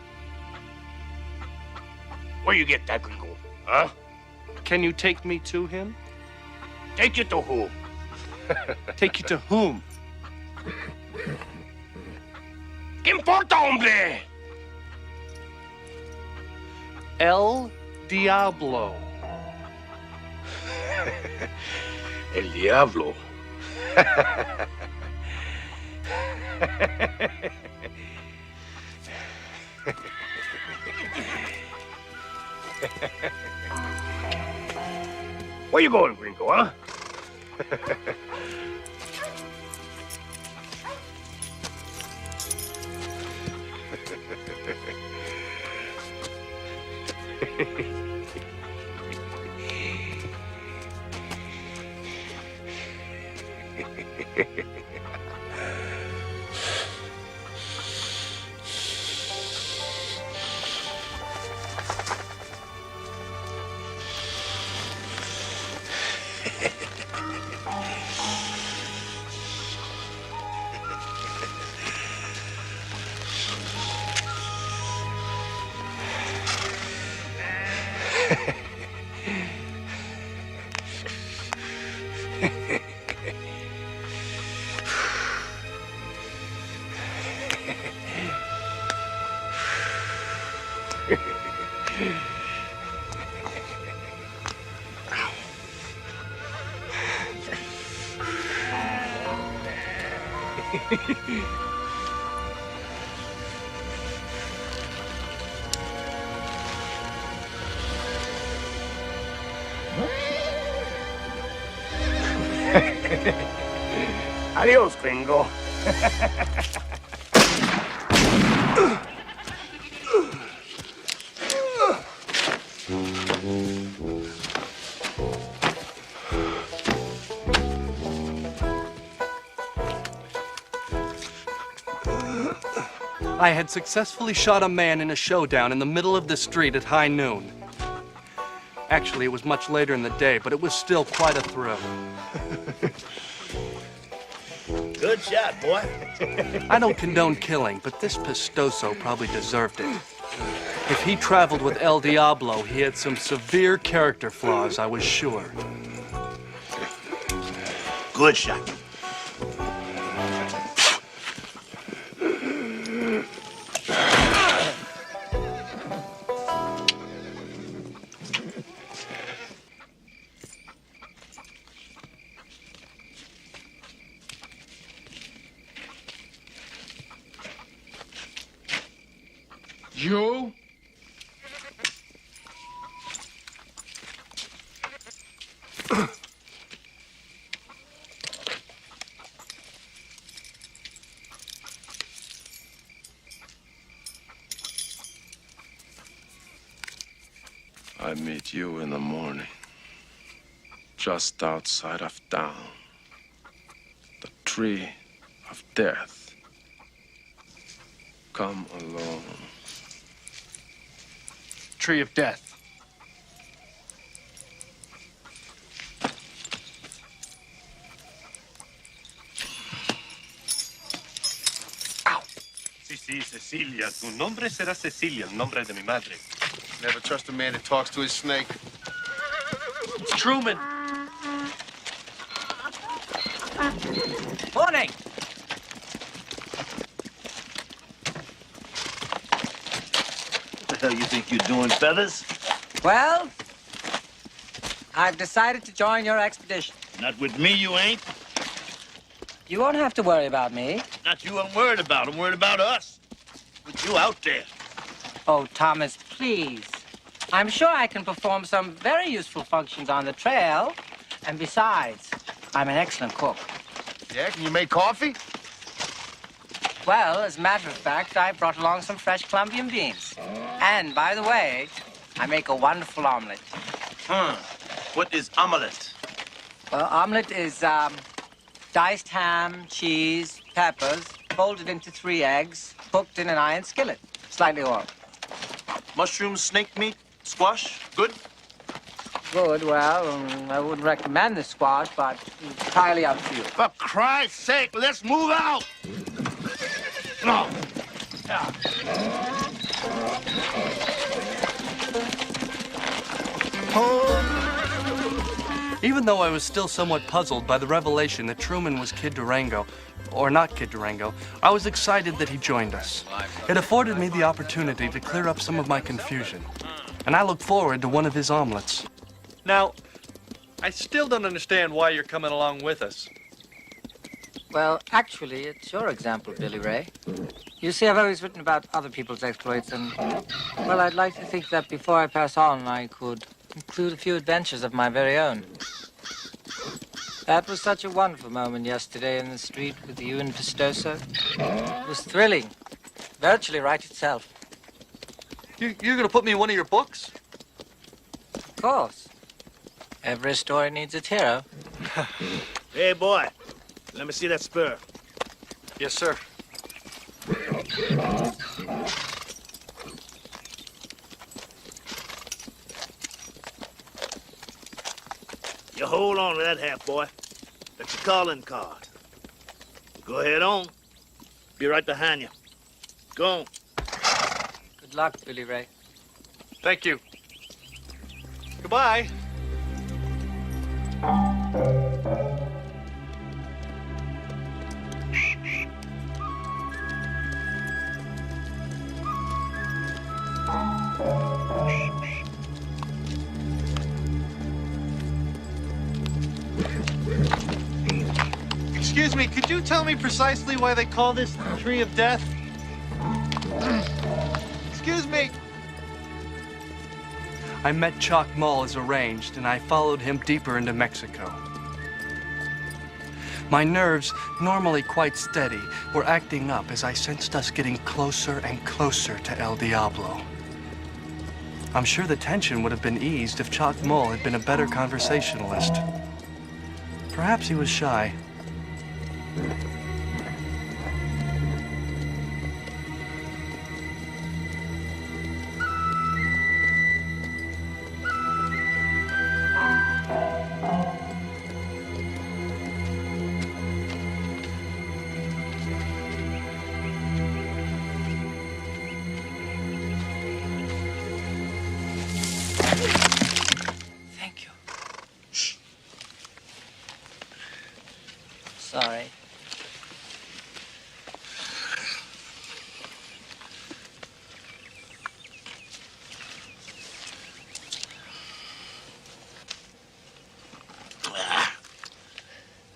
Where you get that gringo, huh? Can you take me to him? Take you to who? Take you to whom? ¿Qué importa, hombre? El Diablo. El Diablo. Where you going, gringo, huh? Adios, gringo. I had successfully shot a man in a showdown in the middle of the street at high noon. Actually, it was much later in the day, but it was still quite a thrill. Good shot, boy. I don't condone killing, but this Pistoso probably deserved it. If he traveled with El Diablo, he had some severe character flaws, I was sure. Good shot. You? I meet you in the morning, just outside of town. The tree of death. Come alone. Tree of death. Sí, Cecilia. Tu nombre será Cecilia, el nombre de mi madre. Never trust a man that talks to his snake. It's Truman. Morning. What the hell you think you're doing, Feathers? Well, I've decided to join your expedition. Not with me, you ain't. You won't have to worry about me. Not you I'm worried about. I'm worried about us. With you out there. Oh, Thomas, please. I'm sure I can perform some very useful functions on the trail. And besides, I'm an excellent cook. Yeah, can you make coffee? Well, as a matter of fact, I brought along some fresh Colombian beans. And, by the way, I make a wonderful omelet. What is omelet? Well, omelet is diced ham, cheese, peppers, folded into 3 eggs, cooked in an iron skillet, slightly oiled. Mushroom, snake meat, squash, good? Good, well, I wouldn't recommend the squash, but it's entirely up to you. For Christ's sake, let's move out! No. Even though I was still somewhat puzzled by the revelation that Truman was Kid Durango, or not Kid Durango, I was excited that he joined us. It afforded me the opportunity to clear up some of my confusion, and I look forward to one of his omelets. Now, I still don't understand why you're coming along with us. Well, actually, it's your example, Billy Ray. You see, I've always written about other people's exploits, and, well, I'd like to think that before I pass on, I could include a few adventures of my very own. That was such a wonderful moment yesterday in the street with you and Pistoso. It was thrilling. Virtually right itself. You're gonna put me in one of your books? Of course. Every story needs its hero. Hey, boy. Let me see that spur. Yes, sir. You hold on to that hat, boy. That's your calling card. Go ahead on. Be right behind you. Go on. Good luck, Billy Ray. Thank you. Goodbye. Excuse me, could you tell me precisely why they call this the Tree of Death? Excuse me. I met Chalk Mull as arranged, and I followed him deeper into Mexico. My nerves, normally quite steady, were acting up as I sensed us getting closer and closer to El Diablo. I'm sure the tension would have been eased if Chalk Mull had been a better conversationalist. Perhaps he was shy. Thank you. Sorry.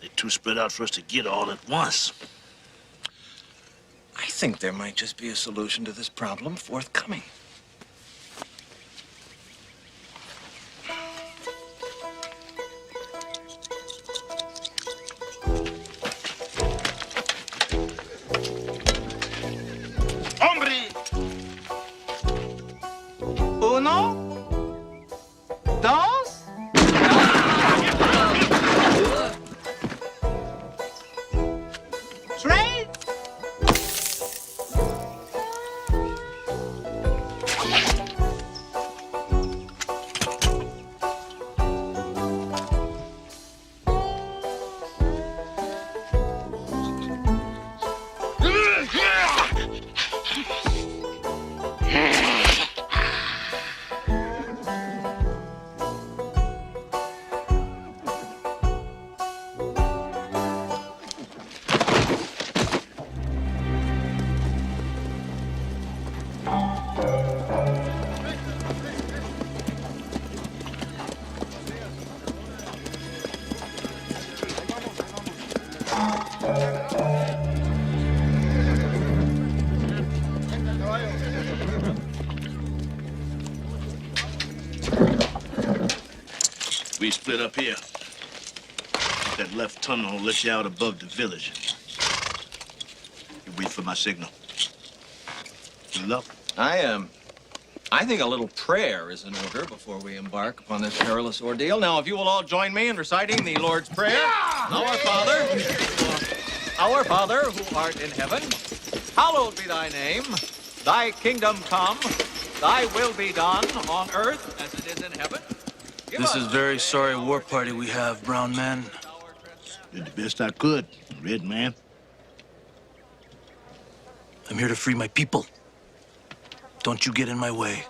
They're too spread out for us to get all at once. I think there might just be a solution to this problem forthcoming. Hombre! Uno, We split up here. That left tunnel will let you out above the village. You wait for my signal. Good luck. I think a little prayer is in order before we embark upon this perilous ordeal. Now, if you will all join me in reciting the Lord's Prayer. Yeah! Our Father, who art in heaven, hallowed be thy name. Thy kingdom come. Thy will be done on earth as it is in heaven. This is very sorry war party we have, brown man. Did the best I could, red man. I'm here to free my people. Don't you get in my way.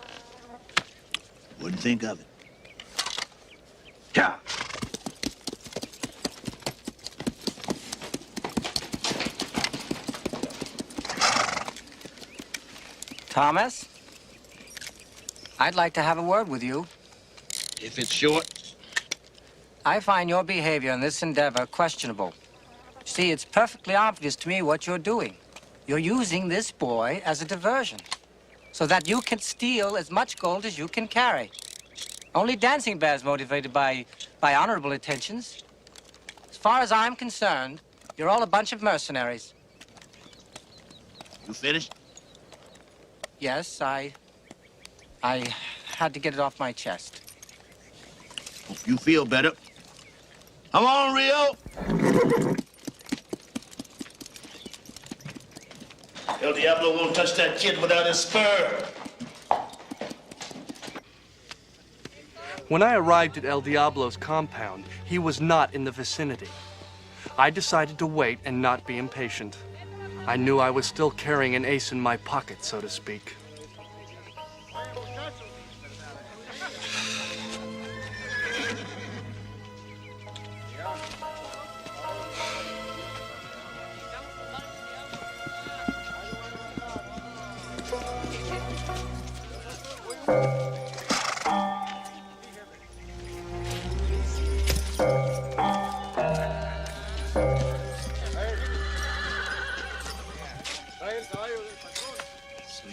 Wouldn't think of it. Yeah. Thomas, I'd like to have a word with you. If it's short. I find your behavior in this endeavor questionable. See, it's perfectly obvious to me what you're doing. You're using this boy as a diversion so that you can steal as much gold as you can carry. Only Dancing Bear's motivated by honorable intentions. As far as I'm concerned, you're all a bunch of mercenaries. You finished? Yes, I had to get it off my chest. Hope you feel better. Come on, Rio. El Diablo won't touch that kid without his spur. When I arrived at El Diablo's compound, he was not in the vicinity. I decided to wait and not be impatient. I knew I was still carrying an ace in my pocket, so to speak.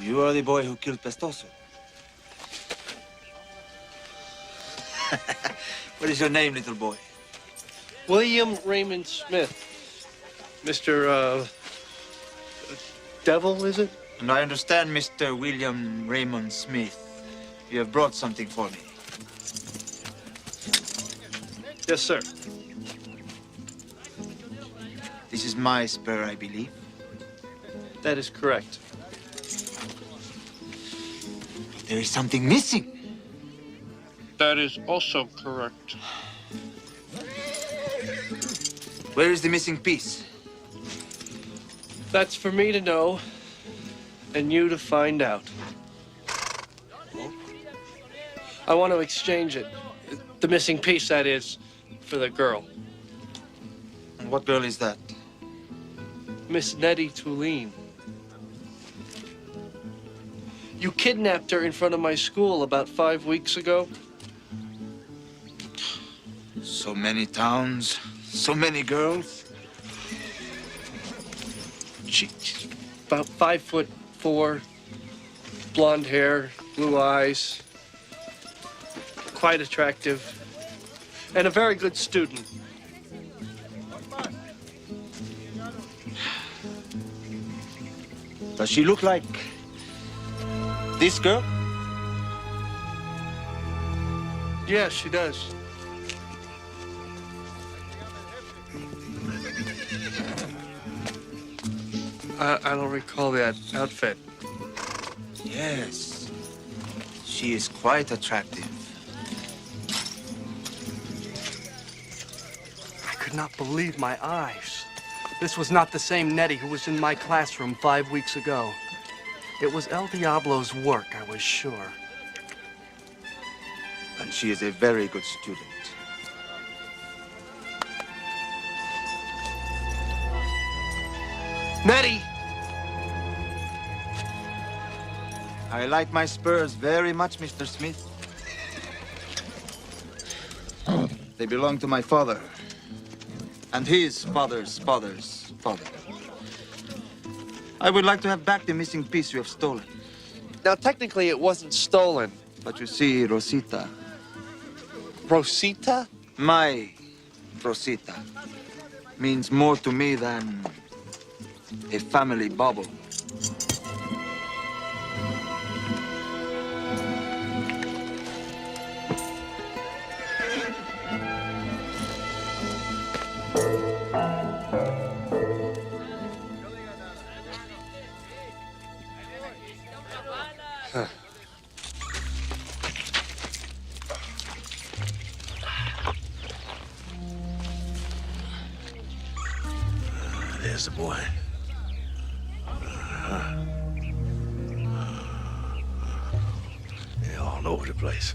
You are the boy who killed Pestoso. What is your name, little boy? William Raymond Smith. Mr. Devil, is it? And I understand, Mr. William Raymond Smith, you have brought something for me. Yes, sir. This is my spur, I believe. That is correct. There is something missing. That is also correct. Where is the missing piece? That's for me to know and you to find out. I want to exchange it. The missing piece, that is, for the girl. And what girl is that? Miss Nettie Tulane. You kidnapped her in front of my school about 5 weeks ago. So many towns, so many girls. She's about 5'4", blonde hair, blue eyes, quite attractive, and a very good student. Does she look like this girl? Yes, she does. I don't recall that outfit. Yes. She is quite attractive. I could not believe my eyes. This was not the same Nettie who was in my classroom 5 weeks ago. It was El Diablo's work, I was sure. And she is a very good student. Nettie! I like my spurs very much, Mr. Smith. They belong to my father. And his father's father's father. I would like to have back the missing piece you have stolen. Now, technically, it wasn't stolen. But you see, Rosita, Rosita? My Rosita means more to me than a family bubble. There's the boy. They're all over the place.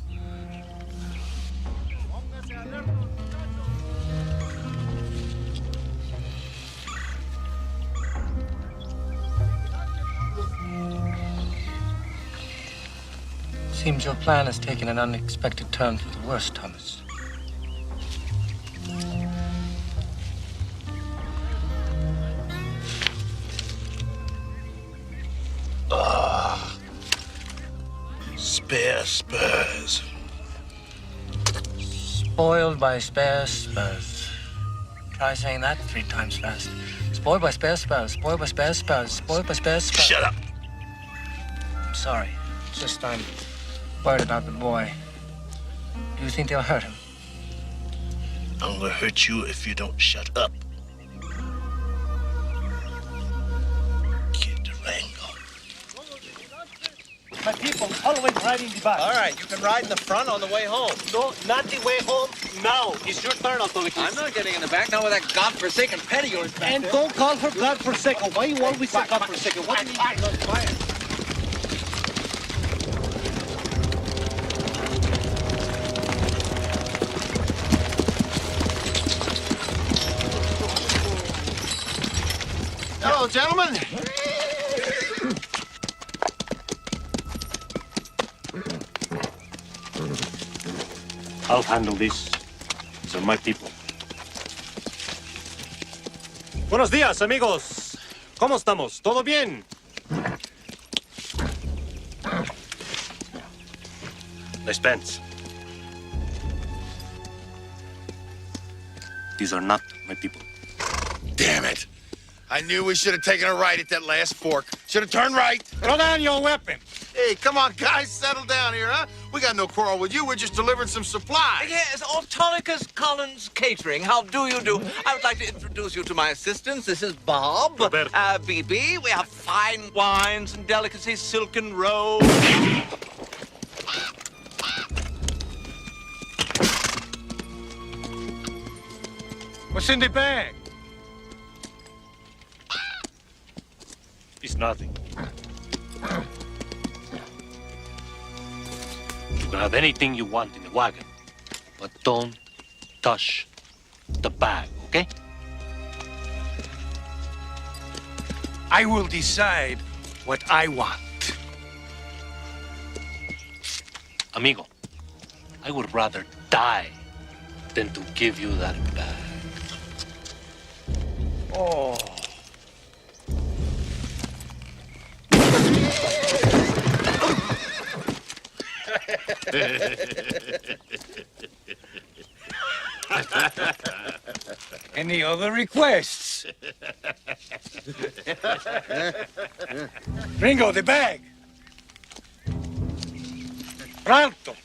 Seems your plan has taken an unexpected turn for the worse, Thomas. Spare spurs. Spoiled by spare spurs. Try saying that 3 times fast. Spoiled by spare spurs. Spoiled by spare spurs. Spoiled by spare spurs. Shut up. I'm sorry. It's just I'm worried about the boy. Do you think they'll hurt him? I'm gonna hurt you if you don't shut up. Kid Durango. My people, always ride in the back. All right, you can ride in the front on the way home. No, not the way home. Now, it's your turn, Autolycus. I'm not getting in the back, not with that godforsaken pet of yours back And there. don't call her godforsaken. Why you always say godforsaken? What do you mean not fire? Hello, gentlemen. I'll handle this. These are my people. Buenos días, amigos. ¿Cómo estamos? ¿Todo bien? Dispense. These are not my people. Damn it. I knew we should have taken a right at that last fork. Should have turned right. Throw down your weapon. Hey, come on, guys. Settle down here, huh? We got no quarrel with you. We're just delivering some supplies. Yes, Autolycus Collins Catering. How do you do? I would like to introduce you to my assistants. This is Bob. BB. We have fine wines and delicacies, silken robes. What's in the bag? It's nothing. You can have anything you want in the wagon, but don't touch the bag, okay? I will decide what I want. Amigo, I would rather die than to give you that bag. Oh. Any other requests? Ringo, the bag. Pronto.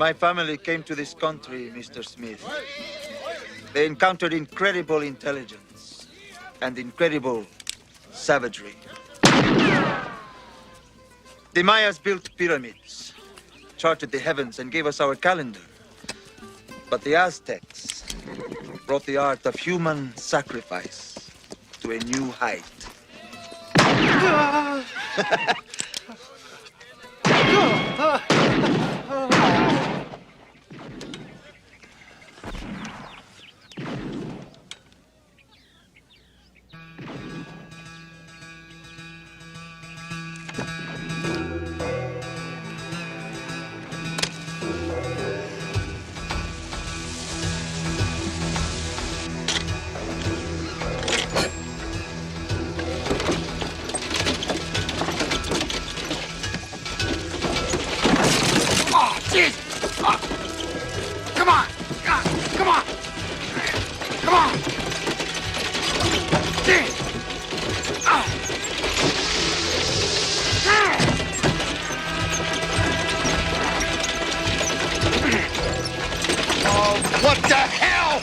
my family came to this country, Mr. Smith, they encountered incredible intelligence and incredible savagery. The Mayas built pyramids, charted the heavens, and gave us our calendar. But the Aztecs brought the art of human sacrifice to a new height. What the hell?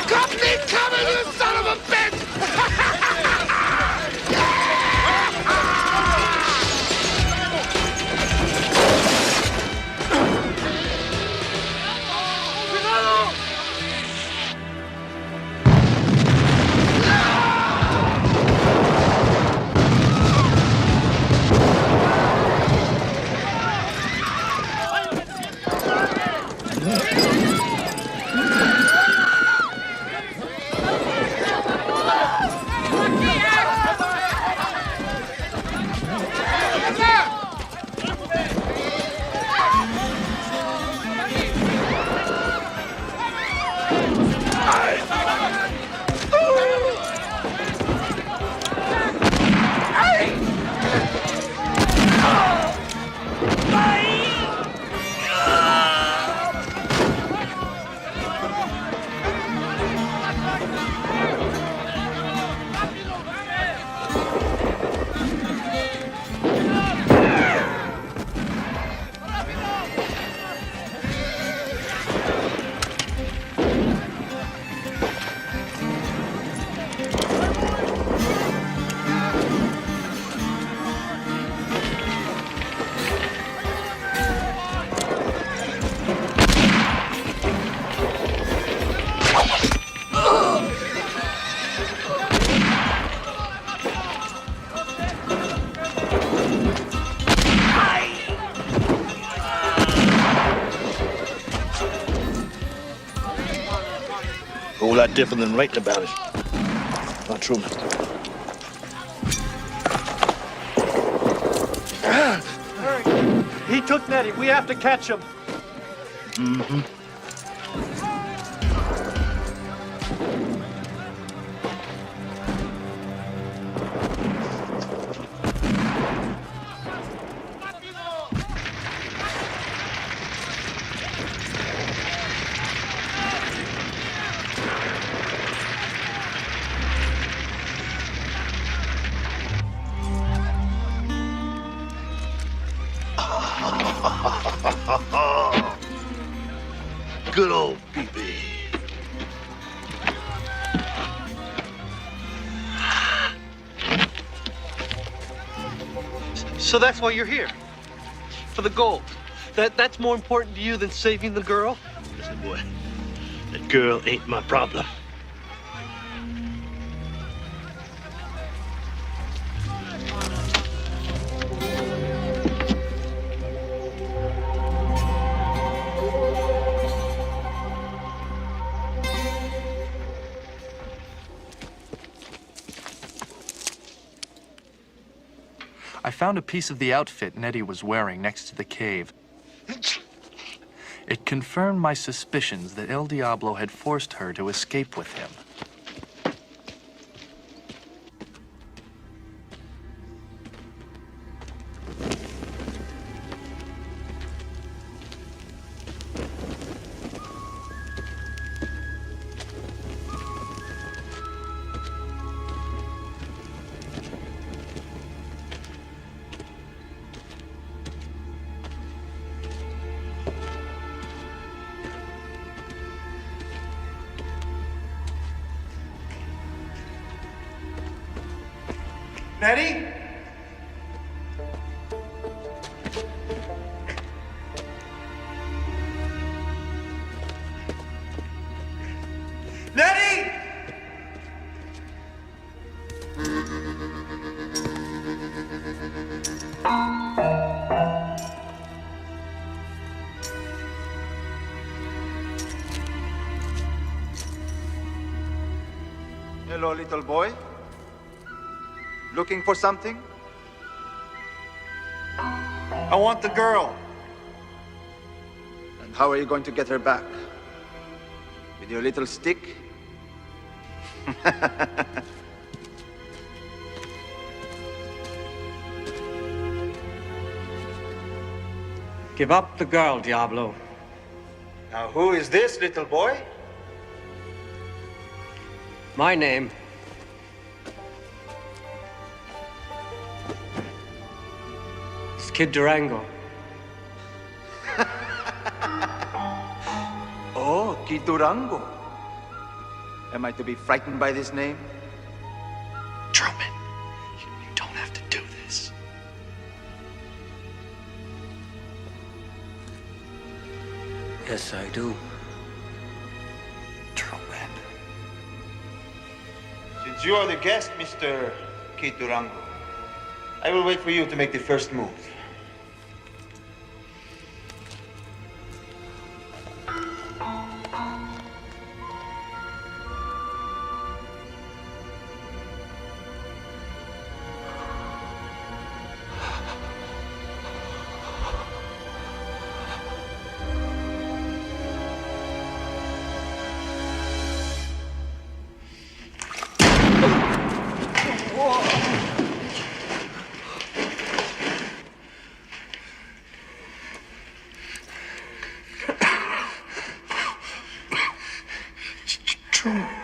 Company coming, you son of a bitch! A whole lot different than writing about it. Not true, mister. He took Nettie. We have to catch him. Mm-hmm. Good old BB. So that's why you're here? For the gold? That's more important to you than saving the girl? Listen, boy, that girl ain't my problem. I found a piece of the outfit Nettie was wearing next to the cave. It confirmed my suspicions that El Diablo had forced her to escape with him. Nettie? Nettie! Hello, little boy. Looking for something? I want the girl. And how are you going to get her back? With your little stick? Give up the girl, Diablo. Now, who is this little boy? My name is Kid Durango. Oh, Kid Durango. Am I to be frightened by this name? Truman, you don't have to do this. Yes, I do. Since you are the guest, Mr. Kid Durango, I will wait for you to make the first move.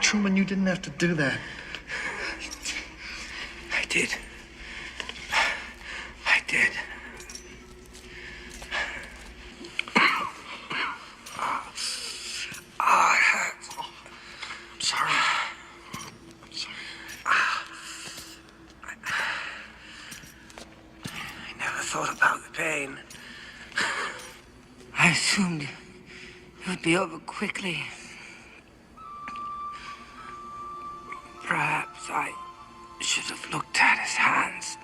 Truman, you didn't have to do that. I did. I did. It hurts. I'm sorry. I'm sorry. I never thought about the pain. I assumed it would be over quickly. Perhaps I should have looked at his hands,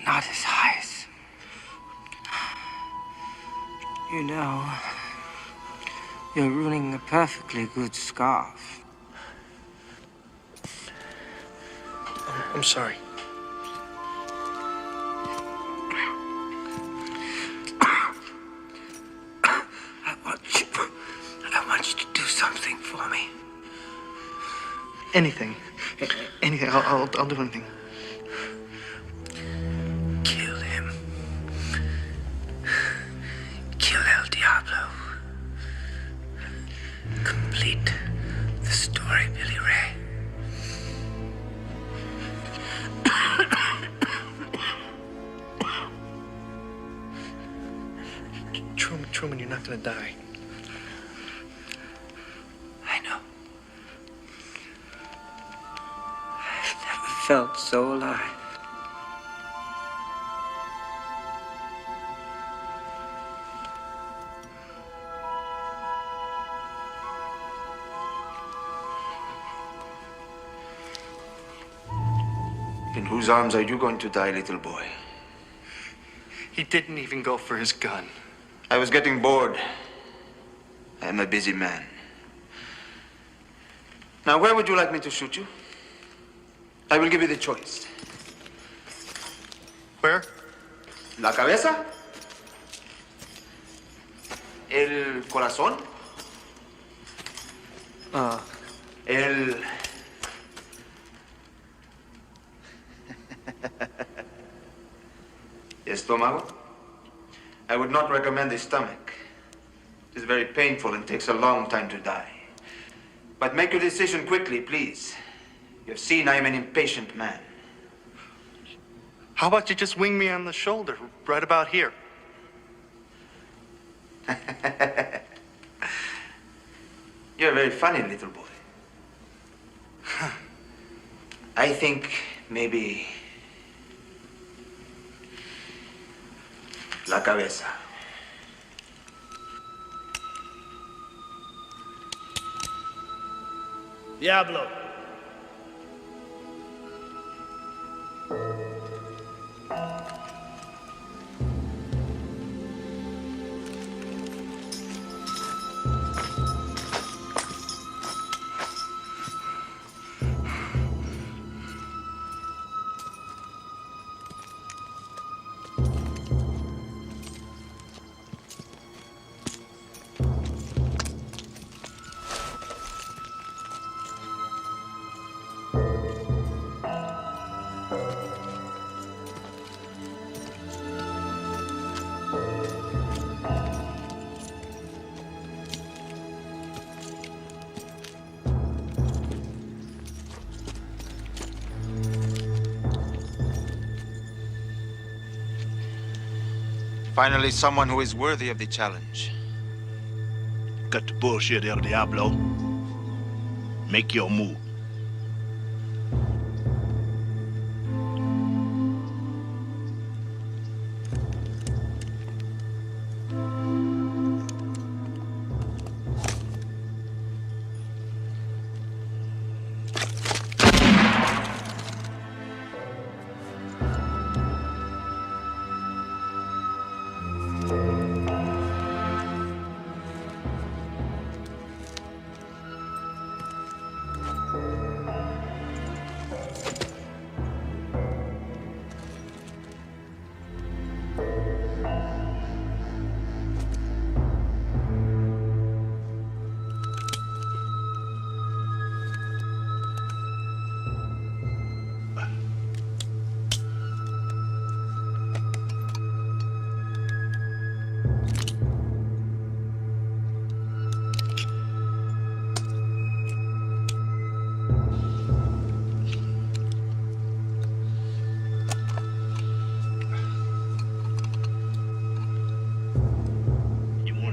not his eyes. You know, you're ruining a perfectly good scarf. I'm sorry. I want you to do something for me. Anything. Anything. I'll do anything. Kill him. Kill El Diablo. Complete the story, Billy Ray. Truman, you're not gonna die. I know. I've never felt so alive. In whose arms are you going to die, little boy? He didn't even go for his gun. I was getting bored. I am a busy man. Now, where would you like me to shoot you? I will give you the choice. Where? La cabeza? El corazón? El... estómago? I would not recommend the stomach. It is very painful and takes a long time to die. But make your decision quickly, please. You have seen I am an impatient man. How about you just wing me on the shoulder, right about here? You're very funny, little boy. I think Maybe la cabeza. Diablo. Finally, someone who is worthy of the challenge. Cut the bullshit, El Diablo. Make your move.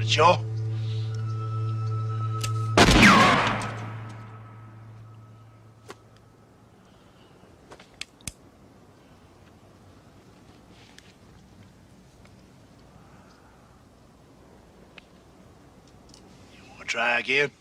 Sure. You want to try again?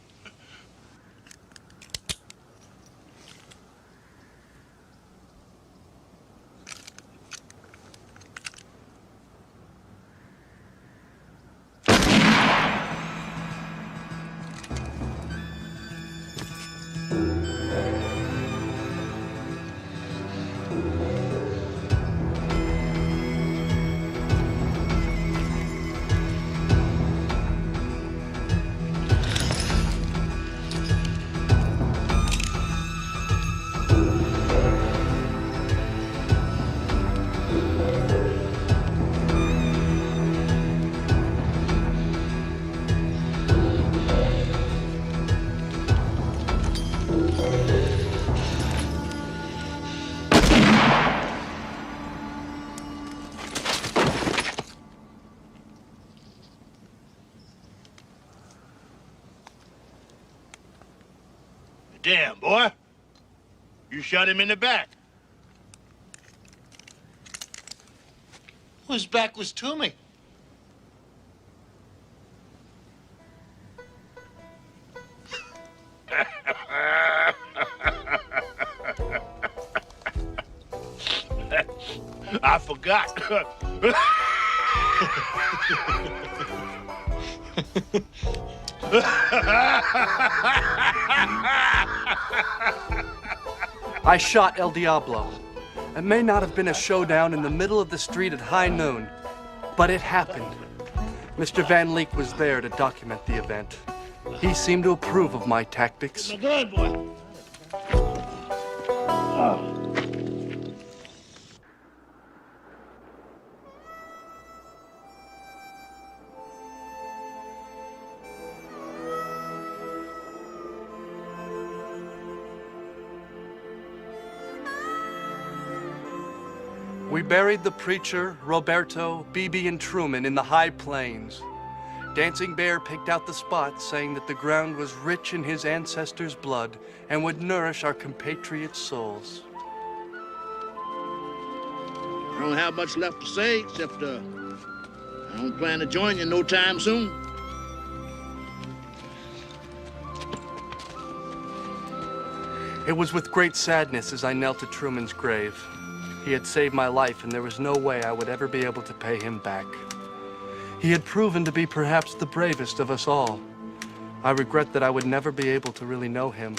Damn, boy. You shot him in the back. Whose back was to me? I forgot. I shot El Diablo. It may not have been a showdown in the middle of the street at high noon, but it happened. Mr. Van Leek was there to document the event. He seemed to approve of my tactics. Good boy. We buried the preacher, Roberto, Bibi, and Truman in the high plains. Dancing Bear picked out the spot, saying that the ground was rich in his ancestors' blood and would nourish our compatriots' souls. I don't have much left to say, except I don't plan to join you no time soon. It was with great sadness as I knelt at Truman's grave. He had saved my life, and there was no way I would ever be able to pay him back. He had proven to be perhaps the bravest of us all. I regret that I would never be able to really know him.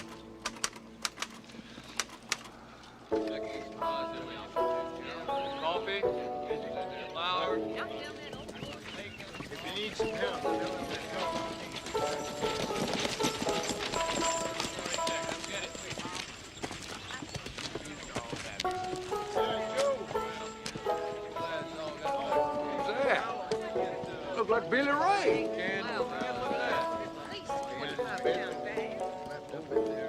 Look like Billy Ray.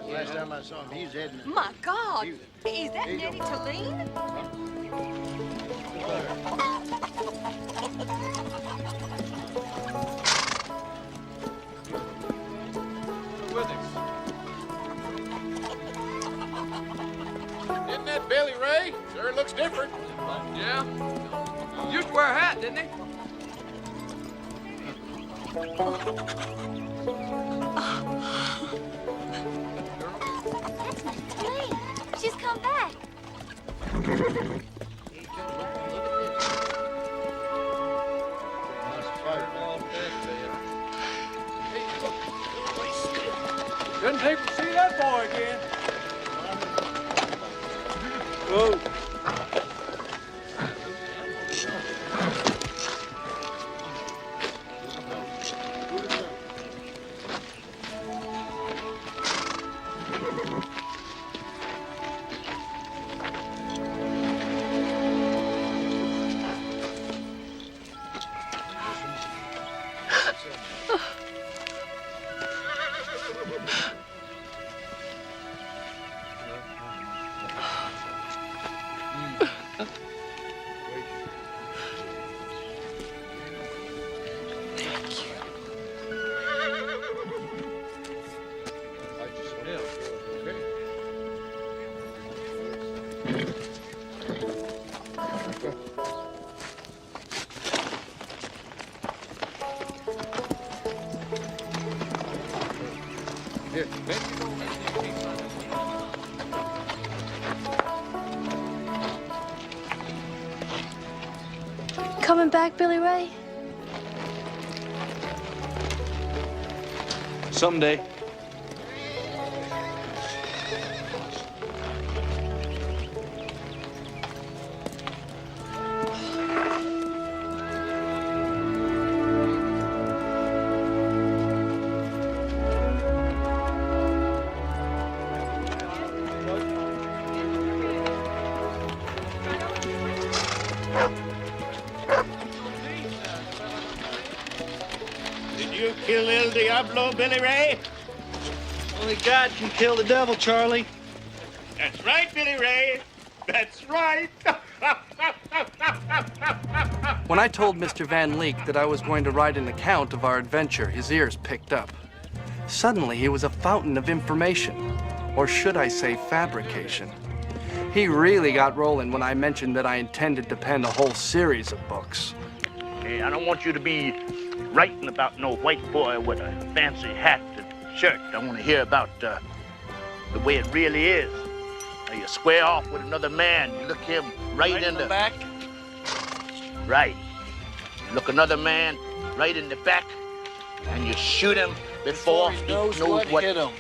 Last time I saw him, he's heading. My God, is that Nettie Tulane? Isn't that Billy Ray? Sure looks different. Yeah. Used to wear a hat, didn't he? Tulane, she's come back. Didn't people see that boy again? Whoa. Coming back, Billy Ray? Someday. Did you kill El Diablo, Billy Ray? Only God can kill the devil, Charlie. That's right, Billy Ray. That's right. When I told Mr. Van Leek that I was going to write an account of our adventure, his ears picked up. Suddenly, he was a fountain of information, or should I say fabrication. He really got rolling when I mentioned that I intended to pen a whole series of books. Hey, I don't want you to be writing about no white boy with a fancy hat and shirt. I want to hear about the way it really is. Now you square off with another man, you look him right in the back. Right. You look another man right in the back, and you shoot him before he knows what hit him.